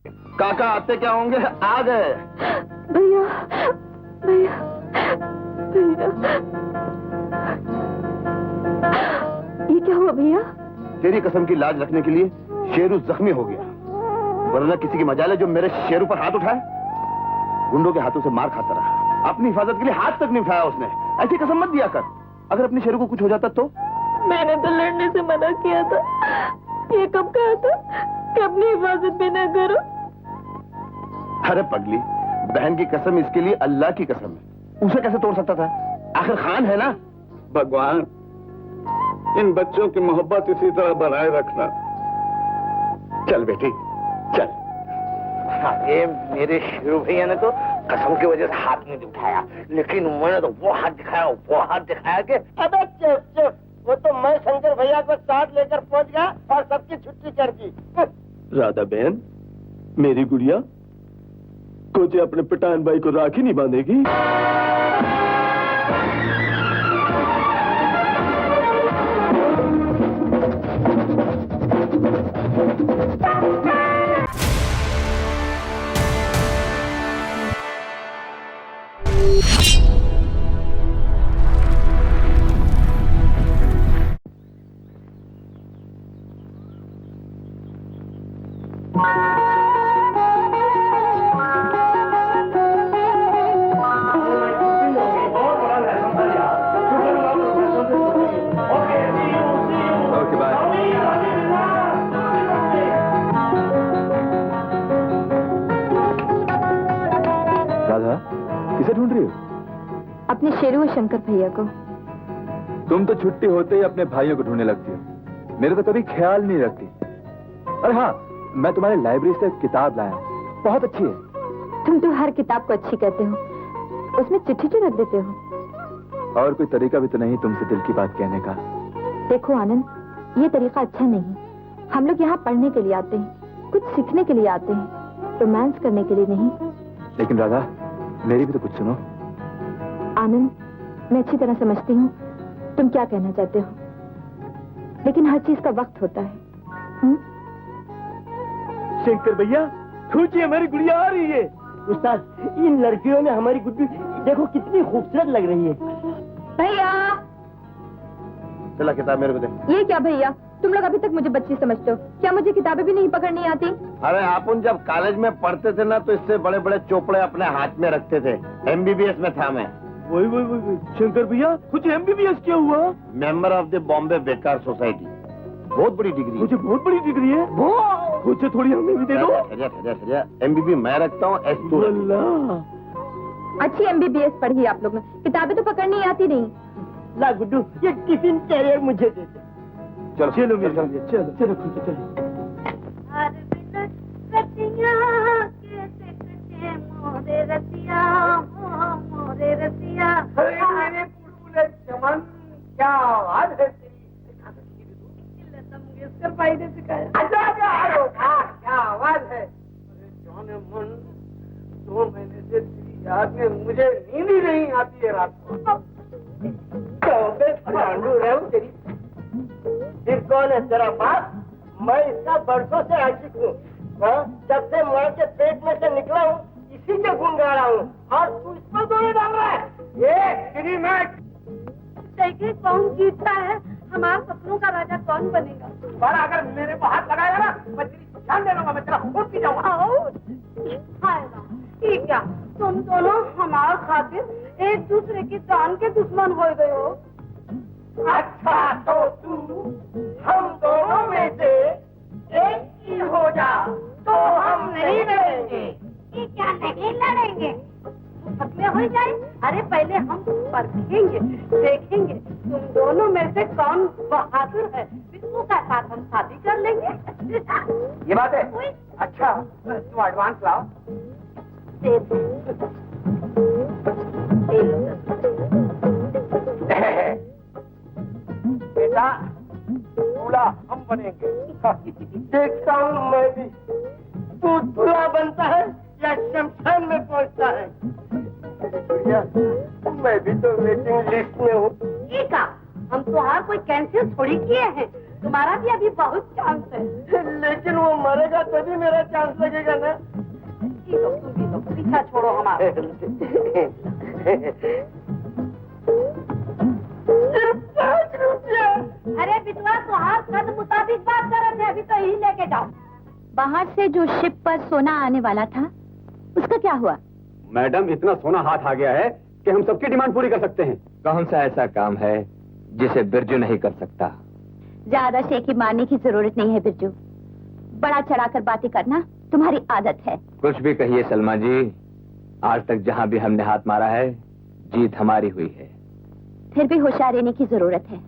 काका आते क्या होंगे, आ गए। भैया भैया भैया, ये क्या हुआ भैया? तेरी कसम की लाज रखने के लिए शेरू जख्मी हो गया, वरना किसी की मजाल है जो मेरे शेरू पर हाथ उठाए। गुंडों के हाथों से मार खाता रहा, अपनी हिफाजत के लिए हाथ तक नहीं उठाया उसने। ऐसी कसम मत दिया कर, अगर अपने शेरू को कुछ हो जाता तो। मैंने तो लड़ने से मना किया था, ये कब कहा था कि अपनी हिफाजत भी ना करो? अरे पगली, बहन की कसम इसके लिए अल्लाह की कसम है, उसे कैसे तोड़ सकता था? आखिर खान है ना। भगवान, इन बच्चों की मोहब्बत इसी तरह बनाए रखना। चल बेटी चल। ये मेरे शेरू भैया ने तो कसम की वजह से हाथ नहीं उठाया, लेकिन मैंने तो वो हाथ दिखाया कि अबे चुप चुप, वो तो मैं शंकर भैया को साथ लेकर पहुंच गया और सबकी छुट्टी कर दी। राधा बहन, मेरी गुड़िया कोचे अपने पठान भाई को राखी नहीं बांधेगी? किसे ढूंढ रही हो? अपने शेरू और शंकर भैया को। तुम तो छुट्टी होते ही अपने भाइयों को ढूंढने लगती हो, मेरे तो कभी ख्याल नहीं रखती। अरे हाँ, मैं तुम्हारी लाइब्रेरी से एक किताब लाया हूं, बहुत अच्छी है। तुम तो हर किताब को अच्छी कहते हो, उसमें चिट्ठी क्यों रख देते हो? और कोई तरीका भी तो नहीं तुमसे दिल की बात कहने का? देखो आनंद, ये तरीका अच्छा नहीं। हम लोग यहाँ पढ़ने के लिए आते हैं, कुछ सीखने के लिए आते हैं, रोमांस करने के लिए नहीं। लेकिन राधा, मेरी भी तो कुछ सुनो। आनंद, मैं अच्छी तरह समझती हूँ तुम क्या कहना चाहते हो, लेकिन हर चीज का वक्त होता है। शंकर भैया, सोचिए हमारी गुड़िया आ रही है। उस्ताद, इन लड़कियों में हमारी गुड्डी देखो कितनी खूबसूरत लग रही है। भैया, चला किताब मेरे को दे। ये क्या भैया, तुम लोग अभी तक मुझे बच्ची समझते हो क्या? मुझे किताबें भी नहीं पकड़नी आती? अरे अपन जब कॉलेज में पढ़ते थे ना, तो इससे बड़े बड़े चोपड़े अपने हाथ में रखते थे। MBBS में था मैं। वही शंकर भैया, कुछ MBBS क्या हुआ? मेंबर ऑफ द बॉम्बे बेकार सोसाइटी, बहुत बड़ी डिग्री। मुझे बहुत बड़ी डिग्री है वो, मुझे थोड़ी हमें भी दे दो। MBB मैं रखता हूँ, S तू रख। अच्छी MBBS पढ़ी आप लोग ने, किताबें तो पकड़नी आती नहीं। ला गुड्डू, ये टिफिन कैरियर मुझे दे दे। चलो चलो मेरे साथ, चलो चलो चलो। मोरे रसिया, मेरे बुलबुल चमन, क्या आवाज है तेरी। लता मंगेशकर भाई ने सिखाया। क्या आवाज है। अरे जाने मन, 2 महीने से तेरी याद में मुझे नींद ही नहीं आती है रात को। पांडू रहे हूँ तेरी। फिर कौन है तेरा बाप? मैं इसका बरसों से आशिक हूँ। जब से माँ के पेट में से निकला हूँ, इसी के गुण गा रहा हूँ, और तू इस पर दोड़े डाल रहा है। ये तेरी मैं देखिए कौन जीतता है, हमारे सपनों का राजा कौन बनेगा। पर अगर मेरे को हाथ लगाएगा ना, मैं तेरी जान दे दूंगा, मैं तेरा खून पी जाऊंगा। ठीक क्या, तुम दोनों हमारे खातिर एक दूसरे की जान के दुश्मन हो गए हो। अच्छा तो तू हम दोनों में से एक ही हो जा, तो हम नहीं लड़ेंगे। ये क्या नहीं लड़ेंगे? में हो जाए। अरे पहले हम परखेंगे, देखेंगे तुम दोनों में से कौन बहादुर है, फिर उसका साथ हम शादी कर लेंगे। ये बात है। अच्छा तू एडवांस लाओ। दे दो। बेटा दूल्हा हम बनेंगे। देखता हूँ मैं भी तू दूल्हा बनता है या शमशान में पहुँचता है। मैं भी तो वेटिंग लिस्ट में हूँ। ठीक है, हम तुम्हारा कोई कैंसिल थोड़ी किए हैं, तुम्हारा भी अभी बहुत चांस है। लेकिन वो मरेगा तभी मेरा चांस लगेगा ना। पी लो, तुम पी लो, पीछा छोड़ो हमारा। सिर्फ 5 रुपया। अरे बिटवा तो हाथ कद मुताबिक बात कर रहे थे, अभी तो यही लेके जाओ। बाहर से जो शिप पर सोना आने वाला था उसका क्या हुआ? मैडम, इतना सोना हाथ आ गया है कि हम सबकी डिमांड पूरी कर सकते हैं। कौन सा ऐसा काम है जिसे बिरजू नहीं कर सकता? ज्यादा शेखी मारने की जरूरत नहीं है बिरजू, बड़ा चढ़ाकर बातें करना तुम्हारी आदत है। कुछ भी कहिए सलमा जी, आज तक जहाँ भी हमने हाथ मारा है जीत हमारी हुई है। फिर भी होशियार रहने की जरूरत है,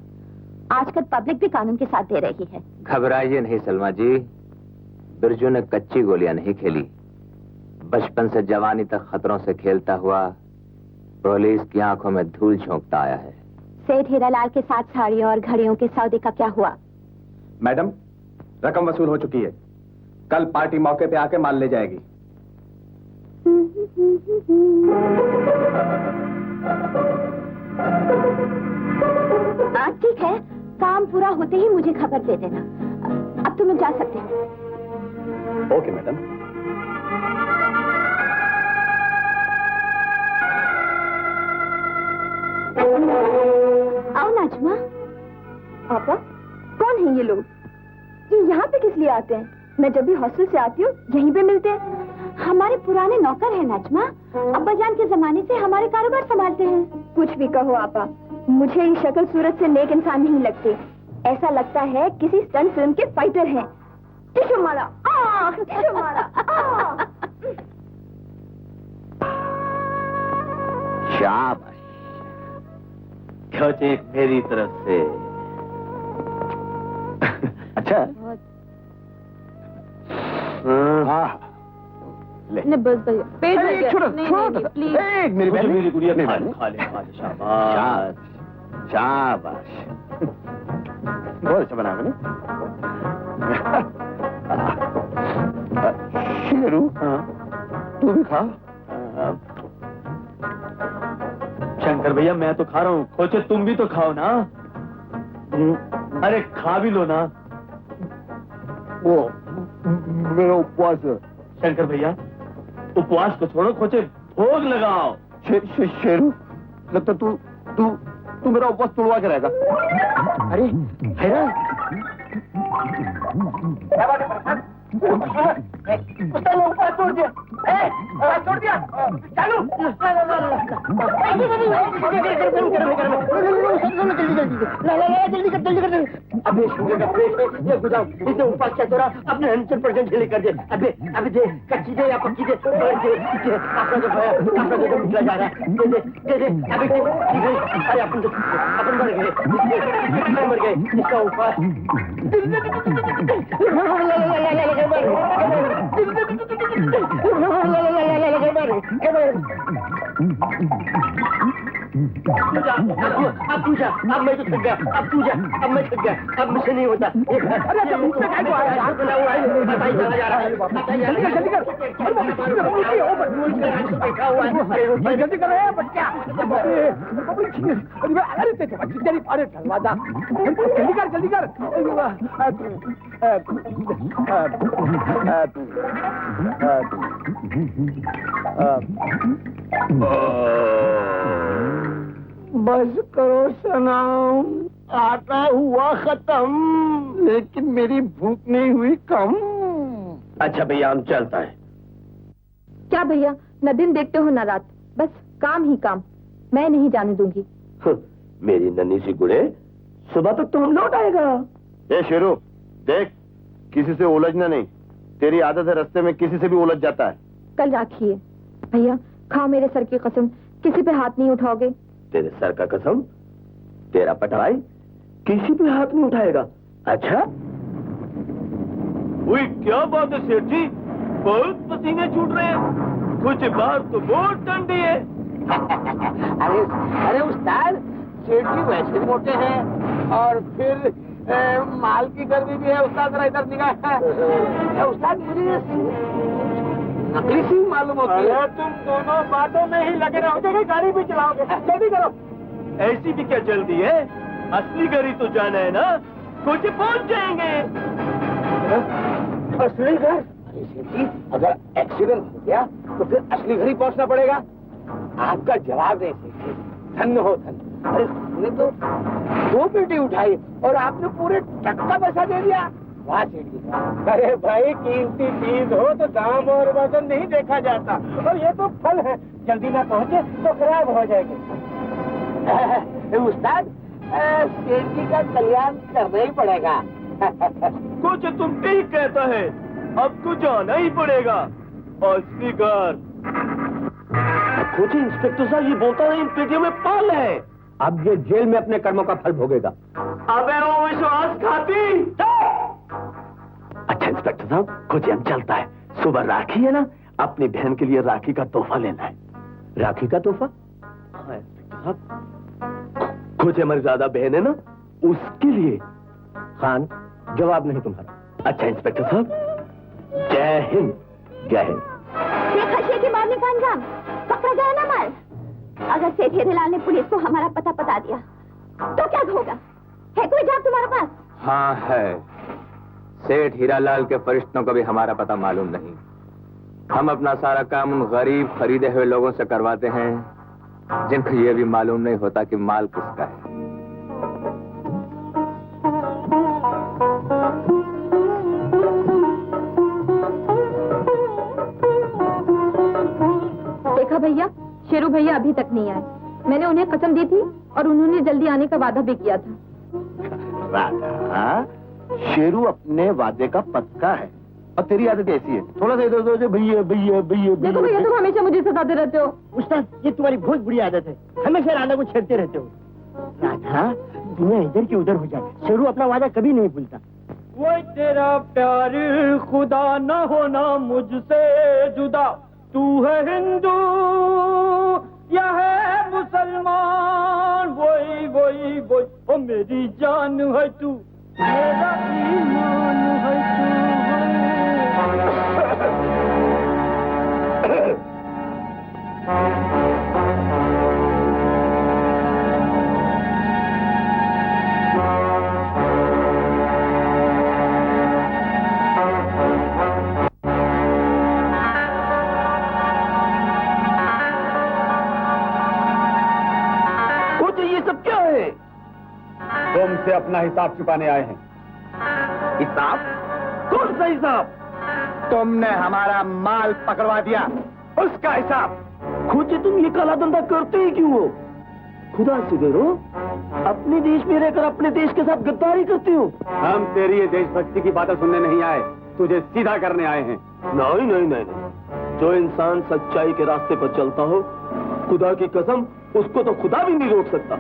आजकल पब्लिक भी कानून के साथ दे रही है। घबराइए नहीं सलमा जी, बिरजू ने कच्ची गोलियां नहीं खेली, बचपन से जवानी तक खतरों से खेलता हुआ पुलिस की आंखों में धूल झोंकता आया है। सेठ हीरालाल के साथ साड़ियों और घड़ियों के सौदे का क्या हुआ? मैडम, रकम वसूल हो चुकी है, कल पार्टी मौके पे आके माल ले जाएगी। ठीक है, काम पूरा होते ही मुझे खबर दे देना। अब तुम लोग जा सकते हो। Okay madam. आओ नाजमा। पापा, कौन है ये लोग? ये यहाँ पे किस लिए आते हैं? मैं जब भी हॉस्टल से आती हूँ यहीं पे मिलते हैं। हमारे पुराने नौकर हैं नाजमा, अब्बा जान के जमाने से हमारे कारोबार संभालते हैं। कुछ भी कहो आपा, मुझे ये शक्ल सूरत से नेक इंसान नहीं लगते। ऐसा लगता है किसी स्टंट फिल्म के फाइटर हैं। टिशू मारा, टिशू मारा। शाबाश, चेक मेरी तरफ से। अच्छा। हाँ, ले। बस भैया, पेट भर गया। छोड़ो, नहीं, छोड़ो, नहीं, नहीं, प्लीज। एक मेरी बहन, मेरी गुड़िया नहीं, खा नहीं। ले, खा ले, खा ले, शाबाश। शाबाश, बहुत अच्छा बना मैंने। शेरू, तू भी खा। शंकर भैया, मैं तो खा रहा हूँ, खोचे तुम भी तो खाओ ना। अरे खा भी लो ना। वो मेरा उपवास है। शंकर भैया, उपवास को छोड़ो, खोचे भोग लगाओ। शेरू, लगता तू मेरा उपवास तोड़वा के रहेगा। अरे हैरान, उपवास तोड़ दिया। तोड़ दिया, चालू। जल्दी कर। अबे शुगर का पेट है, ये गुदाम, इसे उपवास क्या तोड़ा, अपने 100% झेले कर दे। अबे दे, कच्ची दे या पक्की दे, अपना जो भया, अपना जो निकला जा रहा है, दे, अबे ठीक है। अरे अपन मर गए, इसका उपवास। अब तू जा, अब मैं तो थक गया, अब तू जा, अब मैं थक गया, अब मुझसे नहीं होता। अरे मुझसे क्या हुआ है? बना हुआ है, बताइए चला जा रहा है। जल्दी कर, बैठा हुआ है, जल्दी कर रहे हैं बच्चा। अरे दरवाजा, जल्दी कर। बस करो सनाम, आटा हुआ खत्म, लेकिन मेरी भूख नहीं हुई कम। अच्छा भैया, हम चलता है। क्या भैया, न दिन देखते हो न रात, बस काम ही काम। मैं नहीं जाने दूंगी। मेरी नन्ही सी गुड़े, सुबह तक तो हम लौट आएगा। ए शेरू, देख, किसी से उलझना नहीं, तेरी आदत है रास्ते में किसी से भी उलझ जाता है। कल राखिए भैया, खाओ मेरे सर की कसम, किसी पे हाथ नहीं उठाओगे। तेरे सर का कसम, तेरा पटवाई किसी पे हाथ नहीं उठाएगा। अच्छा? वही क्या बात है सेठ जी, बहुत पसीने छूट रहे हैं, कुछ बात तो बहुत ठंडी है। अरे उस्ताद, सेठ जी वैसे भी मोटे हैं और फिर माल की गर्मी भी है। उस्ताद जरा इधर निगाह। उस्ताद मुझे नकली सी मालूम होती है। तुम दोनों बातों में ही लगे रहोगे, गाड़ी भी चलाओगे। जल्दी करो। ऐसी भी क्या जल्दी है, असली गरी तो जाना है ना, कुछ पहुंच जाएंगे। असली घर? अरे सेठ जी, अगर एक्सीडेंट हो गया तो फिर असली घर ही पहुंचना पड़ेगा। आपका जवाब नहीं सेठ जी, धन्य हो धन्य। अरे हमने तो 2 पेटी उठाई और आपने पूरे ट्रक का पैसा दे दिया। वाह सेठ जी वाह। अरे भाई, कीमती चीज हो तो दाम और वजन नहीं देखा जाता, और ये तो फल है, जल्दी ना पहुंचे तो खराब हो जाएंगे। उस्ताद, सेठ जी का कल्याण करना ही पड़ेगा। कुछ तुम ठीक कहता है, अब कुछ आना ही पड़ेगा। असली घर। कुछ इंस्पेक्टर साहब, ये बोलता है इन पेटियों में पाल है। अब ये जेल में अपने कर्मों का फल भोगेगा। अबे वो विश्वासघाती। अच्छा इंस्पेक्टर साहब, कुछ हम चलता है। सुबह राखी है ना, अपनी बहन के लिए राखी का तोहफा लेना है। राखी का तोहफा? हाँ इंस्पेक्टर साहब, कुछ हमारी ज्यादा बहन है ना, उसके लिए। खान, जवाब नहीं तुम्हारा। अच्छा इंस्पेक्टर साहब, जय हिंद। जय हिंद। देखा शेठी मारने का अंजाम, पकड़ा गया ना माल। अगर सेठ हीरेलाल ने पुलिस को हमारा पता बता दिया तो क्या होगा? है कोई जवाब तुम्हारे पास? हाँ है। सेठ हीरालाल के फरिश्तों को भी हमारा पता मालूम नहीं। हम अपना सारा काम उन गरीब खरीदे हुए लोगों से करवाते हैं जिनको ये भी मालूम नहीं होता कि माल किसका है। देखा भैया, शेरू भैया अभी तक नहीं आए। मैंने उन्हें कसम दी थी और उन्होंने जल्दी आने का वादा भी किया था। राधा, शेरू अपने वादे का पक्का है, और तेरी आदत ऐसी है, थोड़ा सा इधर उधर भैया भैया भैया। देखो भैया, तुम हमेशा मुझे सताते रहते हो। उस्ताद, ये तुम्हारी बहुत बुरी आदत है, हमेशा राधा को छेड़ते रहते हो। राधा, दुनिया इधर की उधर हो जाए, शेरू अपना वादा कभी नहीं भूलता। वो तेरा प्यार खुदा न होना मुझसे जुदा, तू है हिंदू या है मुसलमान, वही वही वही, ओ मेरी जान है तू, मेरा ईमान है तुमसे अपना हिसाब चुकाने आए हैं। हिसाब? कौन सा हिसाब? तुमने हमारा माल पकड़वा दिया, उसका हिसाब। खुद तुम ये काला धंधा करते ही क्यों हो? खुदा से डरो, अपने देश में रहकर अपने देश के साथ गद्दारी करते हो। हम तेरी ये देशभक्ति की बातें सुनने नहीं आए, तुझे सीधा करने आए हैं। नहीं नहीं नहीं नहीं, जो इंसान सच्चाई के रास्ते पर चलता हो, खुदा की कसम, उसको तो खुदा भी नहीं रोक सकता।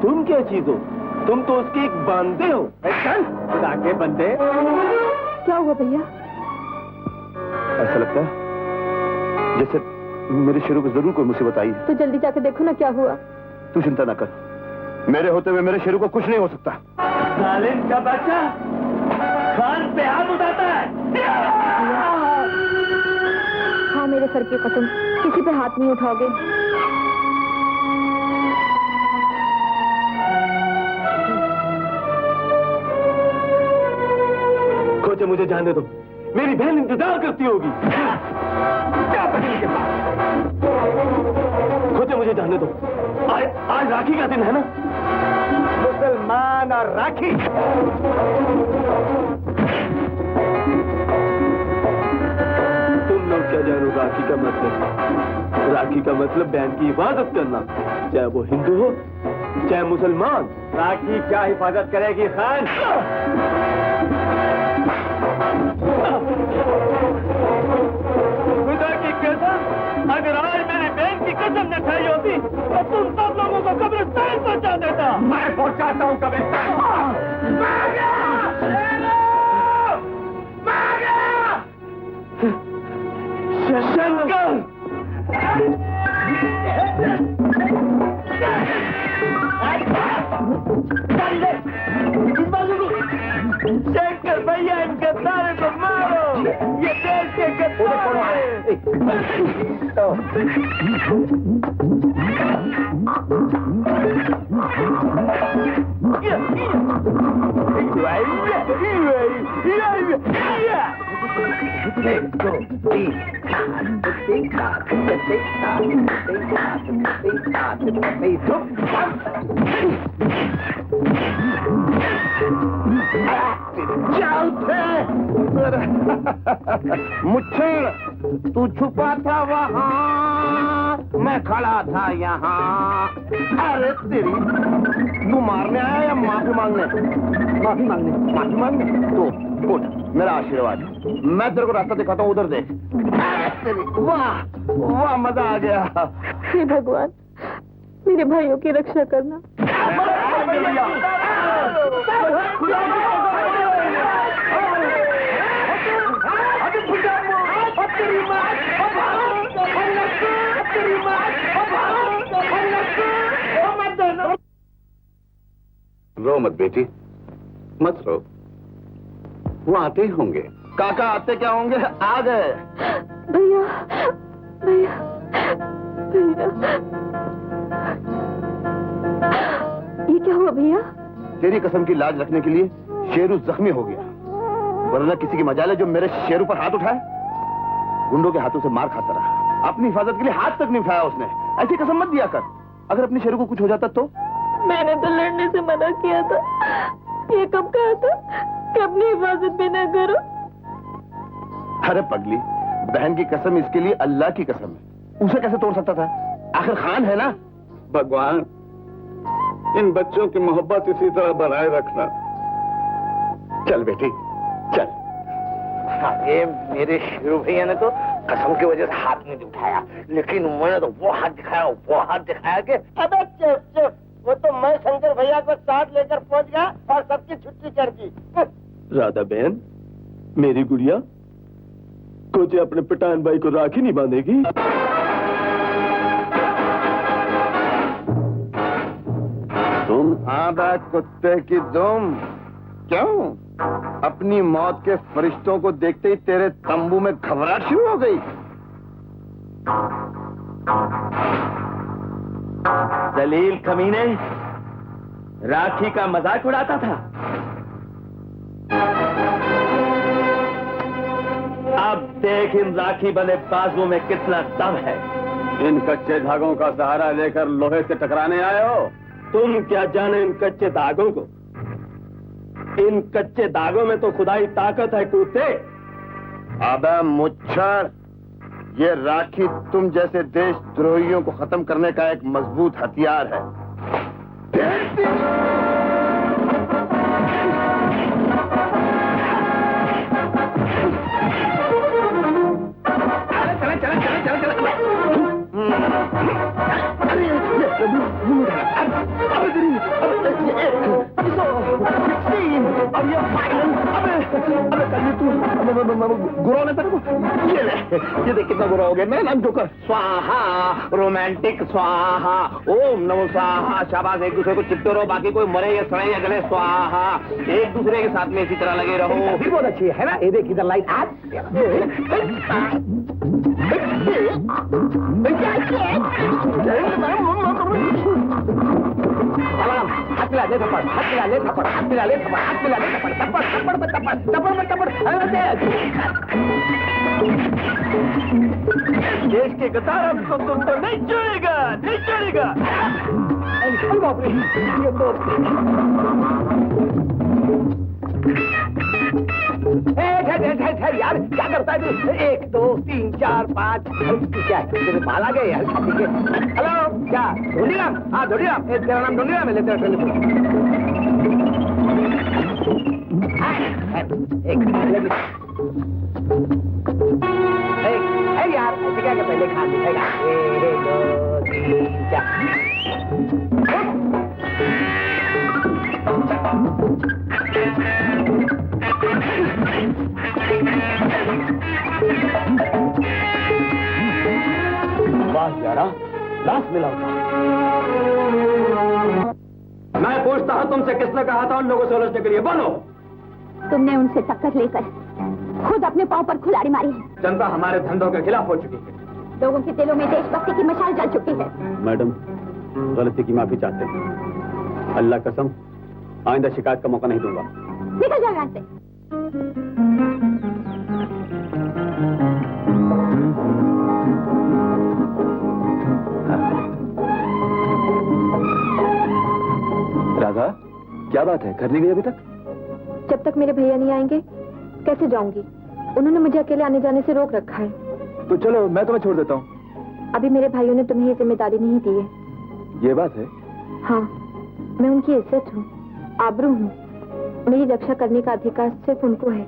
तुम क्या चीज हो? तुम तो उसके एक बांदे हो। खुदा के बंदे। क्या हुआ भैया? ऐसा लगता है जैसे मेरे शेरू को जरूर कोई मुसीबत आई है। तो जल्दी जाकर देखो ना क्या हुआ। तू चिंता ना कर, मेरे होते हुए मेरे शेरू को कुछ नहीं हो सकता। जालिम का बच्चा खान पे हाथ उठाता है। हाँ, मेरे सर की कसम, किसी पे हाथ नहीं उठाओगे। खोजे, मुझे जाने दो, मेरी बहन इंतजार करती होगी। खोजे, मुझे जाने दो, आज राखी का दिन है ना। मुसलमान और राखी। तुम लोग क्या जानो राखी का मतलब? राखी का मतलब बहन की हिफाजत करना, चाहे वो हिंदू हो चाहे मुसलमान। राखी क्या हिफाजत करेगी खान? खुदा की कसम, अगर आज मेरी बहन की कसम न खाई होती तो तुम सब लोगों को कब्रिस्तान पहुंचा देता। मैं पहुंचाता हूँ कब्रिस्तान। शंकर! शंकर भैया, इन गद्दारों को मारो, ये देश के गद्दार हैं। 1 2 3 मुच्छर, तू छुपा था वहाँ, मैं खड़ा था यहाँ। अरे तेरी, तू मारने आया या माफी मांगने? माफी मांगने। माफी मांगने? तो उठ, मेरा आशीर्वाद। मैं तेरे को रास्ता दिखाता हूँ, उधर देख। अरे तेरी, वाह वाह, मजा आ गया। हे भगवान, मेरे भाइयों की रक्षा करना। रो मत बेटी, मत रो। वो आते ही होंगे। काका आते क्या होंगे, आ गए। भैया, भैया, भैया, ये क्या हुआ भैया? तेरी कसम की लाज रखने के लिए शेरू जख्मी हो गया, वरना किसी की मजाल है जो मेरे शेरू पर हाथ उठाए। गुंडों के हाथों से मार खाता रहा, अपनी हिफाजत के लिए हाथ तक नहीं उठाया उसने। ऐसी कसम मत दिया कर, अगर अपने शेरू को कुछ हो जाता तो। मैंने तो लड़ने से मना किया था। ये कब कहा था कि अपनी हिफाजत भी न करो? अरे पगली, बहन की कसम इसके लिए अल्लाह की कसम है, उसे कैसे तोड़ सकता था? आखिर खान है ना। भगवान, इन बच्चों की मोहब्बत इसी तरह बनाए रखना। चल बेटी, चल। हाँ, ये मेरे शेरू भैया ने तो कसम की वजह से हाथ नहीं उठाया, लेकिन मैंने तो वो हाथ दिखाया कि अबे चुप चुप, वो तो मैं शंकर भैया को साथ लेकर पहुंच गया और सबकी छुट्टी कर दी। राधा बहन, मेरी गुड़िया, कोचे अपने पठान भाई को राखी नहीं बांधेगी? तुम? हाँ बे कुत्ते की दुम, क्यों? अपनी मौत के फरिश्तों को देखते ही तेरे तंबू में घबराहट शुरू हो गई? दलील कमीने, राखी का मजाक उड़ाता था। अब देख इन राखी बने बाजुओं में कितना दम है। इन कच्चे धागों का सहारा लेकर लोहे से टकराने आए हो? तुम क्या जाने इन कच्चे धागों को? इन कच्चे धागों में तो खुदाई ताकत है कूदते। अबे मुच्छर, ये राखी तुम जैसे देशद्रोहियों को खत्म करने का एक मजबूत हथियार है। गुरु ने तेरे को ये देख कितना बुरा हो गया। मैं नाम जोकर स्वाहा, रोमांटिक स्वाहा, ओम नमो स्वाहा। शाबाश, एक दूसरे को चिपटे रहो, बाकी कोई मरे या सड़े या गले स्वाहा। एक दूसरे के साथ में इसी तरह लगे रहो। भी बहुत अच्छी है ना। ये देख इधर लाइट आज हाथ मिला ले थप्पड़, हाथ मिला ले थप्पड़, हाथ मिला ले थप्पड़, हाथ मिला ले थप्पड़, थप्पड़ थप्पड़ में थप्पड़, थप्पड़ में थप्पड़। देश के गद्दार को तुमको नहीं छोड़ेगा, नहीं छोड़ेगा। अरे बाप रे, ये तो ठहर यार, क्या करता है तू? 1 2 3 4 5। क्या है तेरे बाल आ गए यार? ठीक है। हेलो, क्या धोनीराम? हाँ धोनीराम, तेरा नाम धोनीराम है? ले तेरा टेलीफोन। एक यार, ऐसे क्या करता है? ले खा दिखाएगा। 1 2 3 4। वाह यारा, लाश मिला होता। मैं पूछता हूँ तुमसे, किसने कहा था उन लोगों से उलझने के लिए? बोलो। तुमने उनसे टक्कर लेकर खुद अपने पांव पर कुल्हाड़ी मारी है। जनता हमारे धंधों के खिलाफ हो चुकी है। लोगों के दिलों में देशभक्ति की मशाल जल चुकी है। मैडम, गलती की माफी चाहते हैं। अल्लाह कसम, आइंदा शिकायत का मौका नहीं दूंगा। निकल जाओ यहाँ से। बात है, घर नहीं गई अभी तक? जब तक मेरे भैया नहीं आएंगे कैसे जाऊंगी? उन्होंने मुझे अकेले आने जाने से रोक रखा है। तो चलो मैं तुम्हें छोड़ देता हूँ। अभी मेरे भाइयों ने तुम्हें ये जिम्मेदारी नहीं दी है। ये बात है? हाँ, मैं उनकी इज्जत हूँ, आबरू हूँ। मेरी रक्षा करने का अधिकार सिर्फ उनको है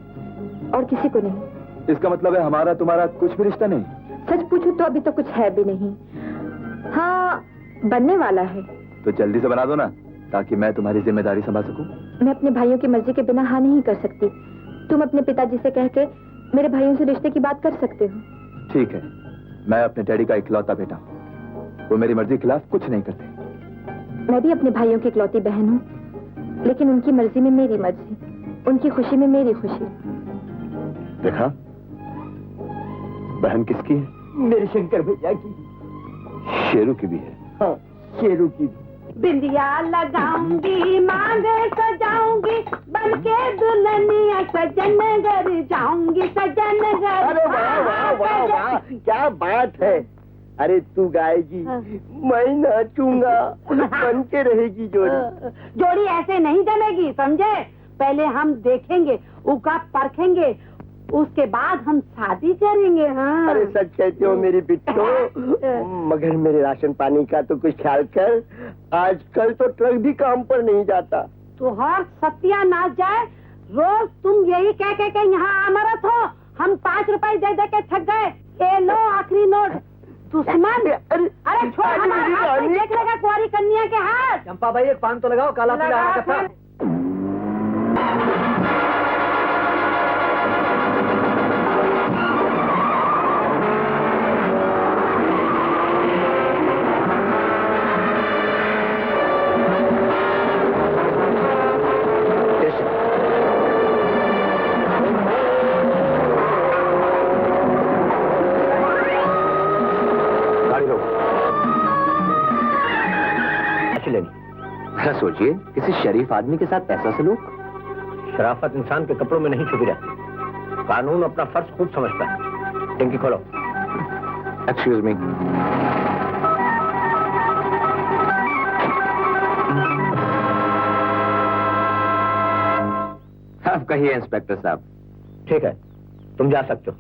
और किसी को नहीं। इसका मतलब है हमारा तुम्हारा कुछ भी रिश्ता नहीं? सच पूछूं तो अभी तो कुछ है भी नहीं। हाँ, बनने वाला है। तो जल्दी से बना दो ना, ताकि मैं तुम्हारी जिम्मेदारी संभाल सकूं। मैं अपने भाइयों की मर्जी के बिना हाँ नहीं कर सकती। तुम अपने पिताजी से कह के मेरे भाइयों से रिश्ते की बात कर सकते हो। ठीक है, मैं अपने डैडी का इकलौता बेटा हूँ, वो मेरी मर्जी के खिलाफ कुछ नहीं करते। मैं भी अपने भाइयों की इकलौती बहन हूँ, लेकिन उनकी मर्जी में मेरी मर्जी, उनकी खुशी में मेरी खुशी। देखा, बहन किसकी है? मेरे शंकर भैया की। शेरू की भी है। हाँ, शेरू की भी। बिंदिया लगाऊंगी, मांगे सजाऊंगी, बनके दुल्हनिया सजन घर जाऊंगी, सजन घर। अरे वाह वाह वाह वाह, क्या बात है। अरे तू गाएगी, मैं नाचूंगा, बन के रहेगी जोड़ी। जोड़ी ऐसे नहीं जमेगी, समझे? पहले हम देखेंगे, उका परखेंगे, उसके बाद हम शादी करेंगे। हाँ। अरे सच कहते हो मेरी बिट्टो, मगर मेरे राशन पानी का तो कुछ ख्याल कर। आजकल तो ट्रक भी काम पर नहीं जाता। तो हर सत्यानाश जाए, रोज तुम यही कह के यहाँ अमरत हो। हम 5 रुपए दे दे के थक गए। ये लो आखिरी नोट। दुश्मन, अरे छोड़, हमारे हाथ में देख लेगा कुंवारी कन्या के हाथ। चंपा भाई, एक पान तो लगाओ, काला पीला। सोचिए, किसी शरीफ आदमी के साथ ऐसा सलूक। शराफत इंसान के कपड़ों में नहीं छुपी रहती। कानून अपना फर्ज खूब समझता है। टंकी खोलो। Excuse me. आप कहिए इंस्पेक्टर साहब। ठीक है, तुम जा सकते हो,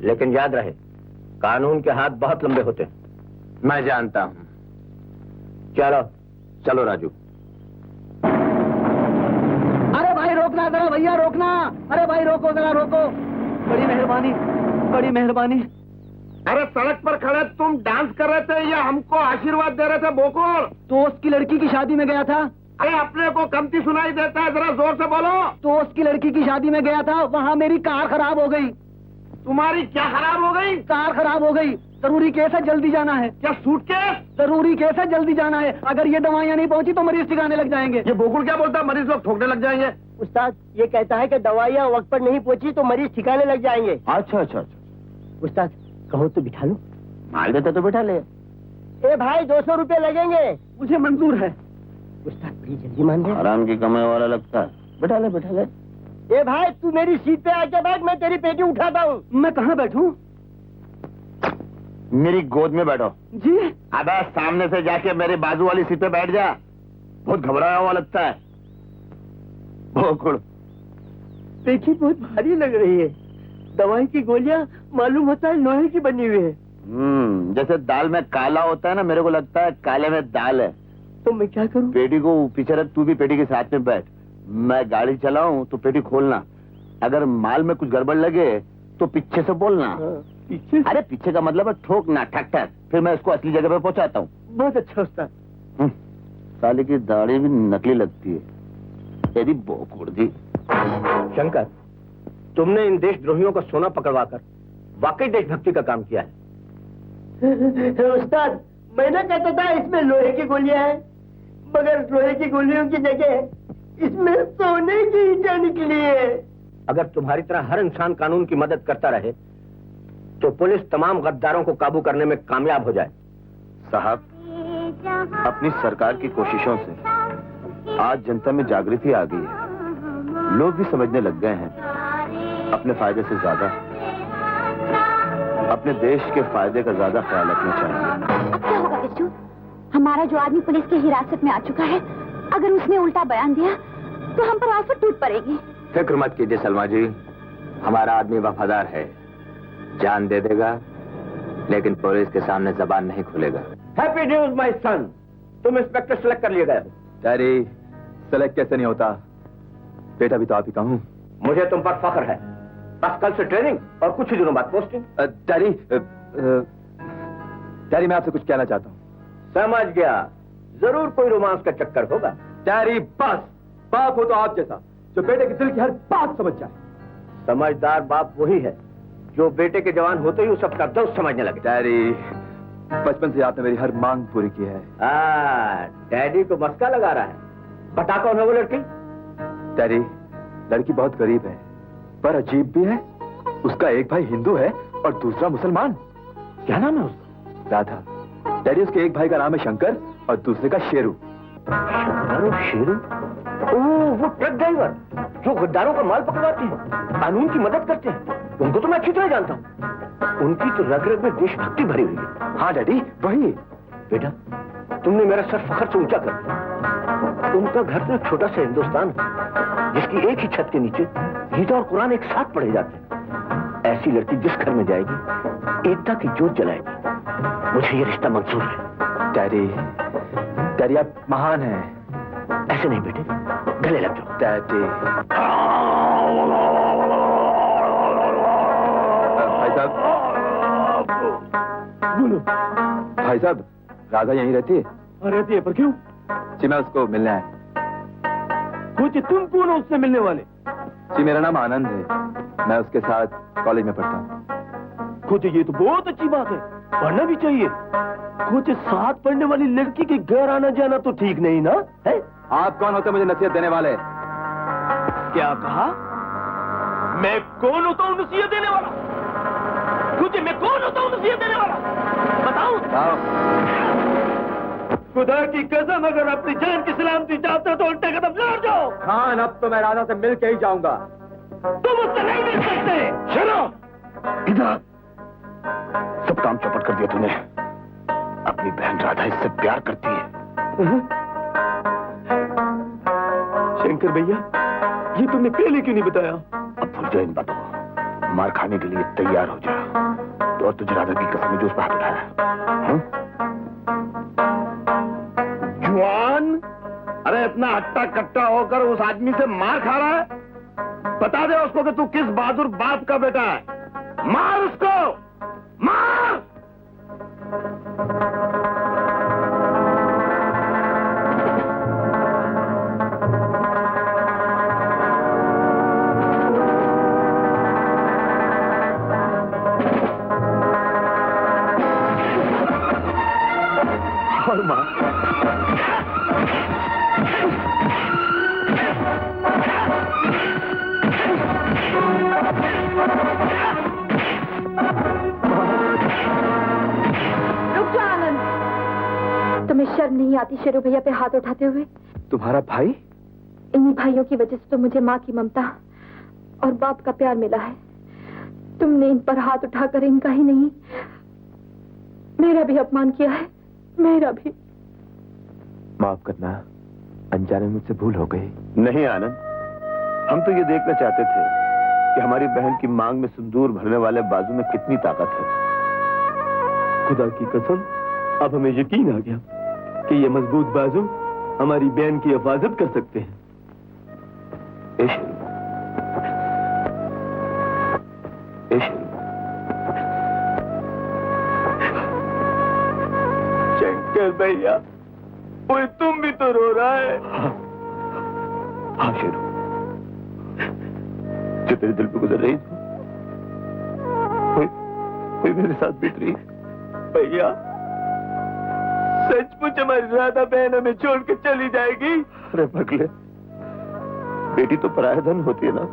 लेकिन याद रहे कानून के हाथ बहुत लंबे होते हैं। मैं जानता हूं। चलो चलो राजू। अरे भाई रोकना जरा, भैया रोकना। अरे भाई रोको जरा, रोको। बड़ी मेहरबानी, बड़ी मेहरबानी। अरे सड़क पर खड़े तुम डांस कर रहे थे या हमको आशीर्वाद दे रहे थे बोकोर? दोस्त की लड़की की शादी में गया था। अरे अपने को कमती सुनाई देता है, जरा जोर से बोलो। दोस्त की लड़की की शादी में गया था, वहाँ मेरी कार खराब हो गई। तुम्हारी क्या खराब हो गई? कार खराब हो गई। जरूरी केस है, जल्दी जाना है। क्या सूटकेस? जरूरी केस है, जल्दी जाना है। अगर ये दवाइयाँ नहीं पहुँची तो मरीज ठिकाने लग जाएंगे। ये बोकुल क्या बोलता है? मरीज लोग ठोकने लग जाएंगे। उस्ताद ये कहता है कि दवाइयाँ वक्त पर नहीं पहुँची तो मरीज ठिकाने लग जाएंगे। अच्छा अच्छा अच्छा। उस्ताद कहो तो बिठा लो। माल देता तो बैठा ले। ए भाई 200 रुपए लगेंगे। मुझे मंजूर है। उस्ताद बड़ी जल्दी मान गए। आराम की कमाई वाला लगता है। बैठा ले बैठा ले। ए भाई तू मेरी सीट पे आके बैठ, मैं तेरी पेटी उठाता हूँ। मैं कहाँ बैठूं? मेरी गोद में बैठो। जी। अबे सामने से जाके मेरी बाजू वाली सीट पे बैठ जा। बहुत घबराया हुआ लगता है। बोकुड़, पेटी बहुत भारी लग रही है। दवाई की गोलियां मालूम होता है लोहे की बनी हुई है। जैसे दाल में काला होता है ना, मेरे को लगता है काले में दाल है। तो मैं क्या करूं? पेटी को पीछे रख, तू भी पेटी के साथ में बैठ। मैं गाड़ी चलाऊं तो पेटी खोलना। अगर माल में कुछ गड़बड़ लगे तो पीछे से बोलना। पीछे? अरे पीछे का मतलब है ठोकना, ठक ठक। फिर मैं इसको असली जगह पे पहुंचाता हूँ। बहुत अच्छा उस्ताद। साले की दाढ़ी भी नकली लगती है। तेरी बोकुड़ दी। शंकर, तुमने इन देशद्रोहियों को सोना पकड़वाकर वाकई देशभक्ति का काम किया है। उस्ताद मैं ना कहता था इसमें लोहे की गोलियां हैं, मगर लोहे की गोलियों की जगह इसमें सोने की ईंटें निकली है। अगर तुम्हारी तरह हर इंसान कानून की मदद करता रहे तो पुलिस तमाम गद्दारों को काबू करने में कामयाब हो जाए। साहब, अपनी सरकार की कोशिशों से आज जनता में जागृति आ गई है। लोग भी समझने लग गए हैं अपने फायदे से ज्यादा अपने देश के फायदे का ज्यादा ख्याल रखना चाहिए। अब क्या होगा बिट्टू? हमारा जो आदमी पुलिस की हिरासत में आ चुका है, अगर उसने उल्टा बयान दिया तो हम पर आफत टूट पड़ेगी। फिक्र मत कीजिए सलमा जी, हमारा आदमी वफादार है, जान दे देगा लेकिन पुलिस के सामने जबान नहीं खोलेगा। हैप्पी न्यूज माय सन, तुम इंस्पेक्टर सेलेक्ट कर लिए गए हो। डैडी, सेलेक्ट कैसे नहीं होता, बेटा भी तो आप ही का हूँ। मुझे तुम पर फख्र है। बस कल से ट्रेनिंग और कुछ ही दिनों बाद पोस्टिंग। डैडी, डैडी मैं आपसे कुछ कहना चाहता हूँ। समझ गया, जरूर कोई रोमांस का चक्कर होगा। डैडी बस, बाप हो तो आप जैसा जो बेटे के दिल की हर बात समझ जाए। समझदार बाप वही है जो बेटे के जवान होते ही उस सबका दोस्त समझने लगे। डैडी, बचपन से आपने मेरी हर मांग पूरी की है। डैडी को मस्का लगा रहा है। बता कौन है वो लड़की? डैडी, लड़की बहुत गरीब है पर अजीब भी है। उसका एक भाई हिंदू है और दूसरा मुसलमान। क्या नाम है उसका? राधा। डैडी, उसके एक भाई का नाम है शंकर और दूसरे का शेरू। शेरू? ओह, वो ट्रक ड्राइवर जो गद्दारों का माल पकड़वाते हैं, कानून की मदद करते हैं। उनको तो मैं अच्छी तरह जानता हूँ। उनकी तो रग रग में देशभक्ति भरी हुई है। हाँ डैडी, वही। बेटा, तुमने मेरा सर फखर से ऊंचा कर दिया। उनका घर तो एक छोटा सा हिंदुस्तान है जिसकी एक ही छत के नीचे गीता और कुरान एक साथ पढ़े जाते हैं। ऐसी लड़की जिस घर में जाएगी एकता की जोत जलाएगी। मुझे ये रिश्ता मंजूर है। डैडी, डैडी आप महान हैं। ऐसे नहीं बेटे, गले लग जाओ। डैडी। भाई साहब, बोलो। भाई साहब, राधा यहीं रहती है? रहती है, पर क्यों? जी मैं उसको मिलने आया। कुछ तुम कौन हो उससे मिलने वाले? जी मेरा नाम आनंद है, मैं उसके साथ कॉलेज में पढ़ता हूँ। कुछ ये तो बहुत अच्छी बात है, पढ़ना भी चाहिए। कुछ साथ पढ़ने वाली लड़की के घर आना जाना तो ठीक नहीं ना है? आप कौन होते मुझे नसीहत देने वाले? क्या कहा? मैं कौन होता हूँ नसीहत देने वाला? तुझे मैं कौन होता हूँ नसीहत देने वाला? बताऊं? खुदा की कसम, अगर अपनी जान की सलामती चाहते हो तो उल्टे कदम लौट जाओ। खान, अब तो मैं राधा से मिल के ही जाऊंगा। तुम उससे नहीं मिल सकते। चलो इधर, सब काम चौपट कर दिया तूने। अपनी बहन राधा इससे प्यार करती है। शंकर भैया, ये तुमने पहले क्यों नहीं बताया? अब भूल जाओ इन बातों को, मार खाने के लिए तैयार हो जा। तो और तुझे राधा की कसम है जो उस पर हाथ उठाया। जुआन, अरे इतना हट्टा कट्टा होकर उस आदमी से मार खा रहा है? बता दे उसको कि तू किस बहादुर बाप का बेटा है। मार उसको, मार। और माँ, रुक जा आनंद, तुम्हें शर्म नहीं आती शेरू भैया पे हाथ उठाते हुए? तुम्हारा भाई? इन्हीं भाइयों की वजह से तो मुझे माँ की ममता और बाप का प्यार मिला है। तुमने इन पर हाथ उठाकर इनका ही नहीं मेरा भी अपमान किया है, मेरा भी। माफ करना, अनजाने में मुझसे भूल हो गई। नहीं आनंद, हम तो ये देखना चाहते थे कि हमारी बहन की मांग में सिंदूर भरने वाले बाजू में कितनी ताकत है। खुदा की कसम, अब हमें यकीन आ गया कि ये मजबूत बाजू हमारी बहन की हिफाजत कर सकते हैं। शंकर भैया, ओए तुम भी तो रो रहा है। हाँ शेरू, जो तेरे दिल पे गुजर रही थी कोई मेरे साथ बीत रही है। भैया, सचमुच हमारी राधा बहन हमें छोड़ के चली जाएगी? अरे पगले, बेटी तो पराया धन होती है ना,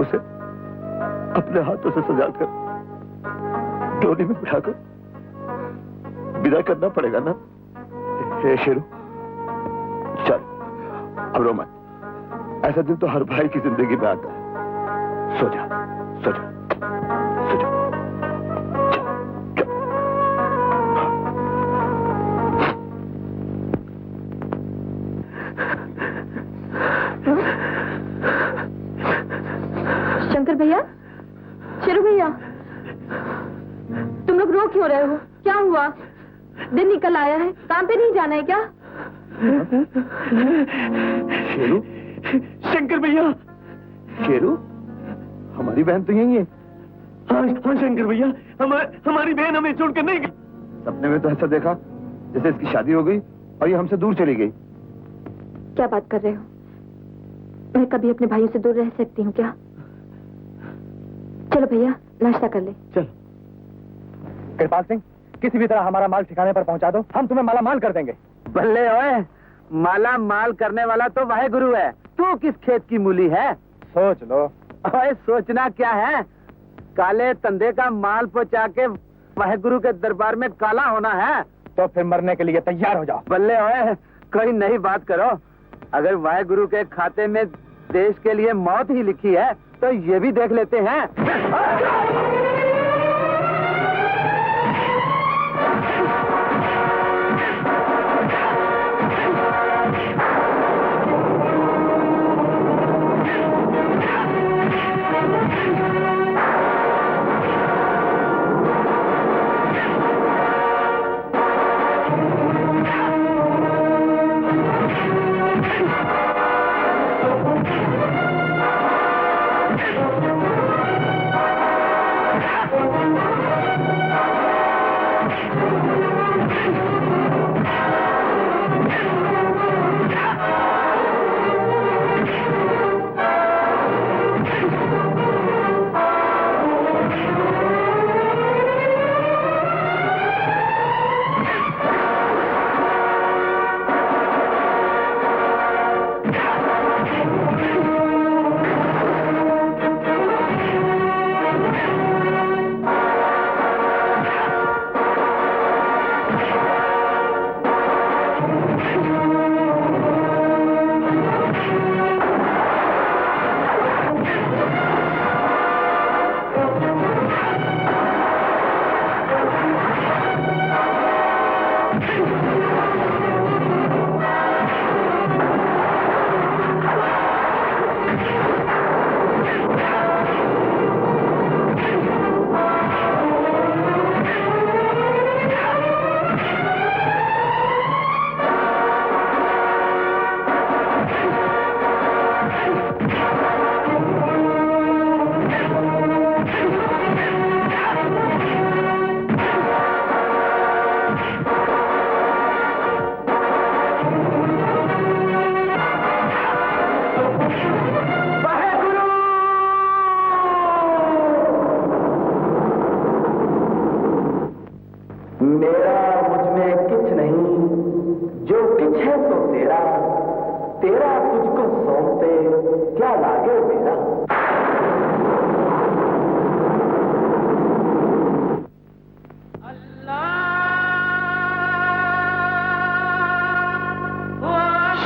उसे अपने हाथों से सजाकर डोली में बिठाकर विदा करना पड़ेगा ना। हे शेरू, चल अब रो मत। ऐसा दिन तो हर भाई की जिंदगी में आता है। सो जा, सो जा, सो जा। तुम लोग रो क्यों रहे हो? क्या हुआ? दिन निकल आया है, काम पे नहीं जाना है क्या? शेरू? शंकर भैया, शेरू, हमारी बहन तो यही है। हाँ हाँ शंकर भैया, हमारी बहन हमें छोड़कर नहीं गई। सपने में तो ऐसा देखा जैसे इसकी शादी हो गई और ये हमसे दूर चली गई। क्या बात कर रहे हो? मैं कभी अपने भाइयों से दूर रह सकती हूँ क्या? चलो भैया, नाश्ता कर ले। चल। कृपाल सिंह, किसी भी तरह हमारा माल ठिकाने पर पहुंचा दो, हम तुम्हें माला माल कर देंगे। बल्ले ओए, माला माल करने वाला तो वाहे गुरु है, तू किस खेत की मूली है? सोच लो। ओए सोचना क्या है? काले तंदे का माल पहुंचा के वाहे गुरु के दरबार में काला होना है तो फिर मरने के लिए तैयार हो जाओ। बल्ले ओए, कोई नई बात करो। अगर वाहे गुरु के खाते में देश के लिए मौत ही लिखी है तो ये भी देख लेते हैं।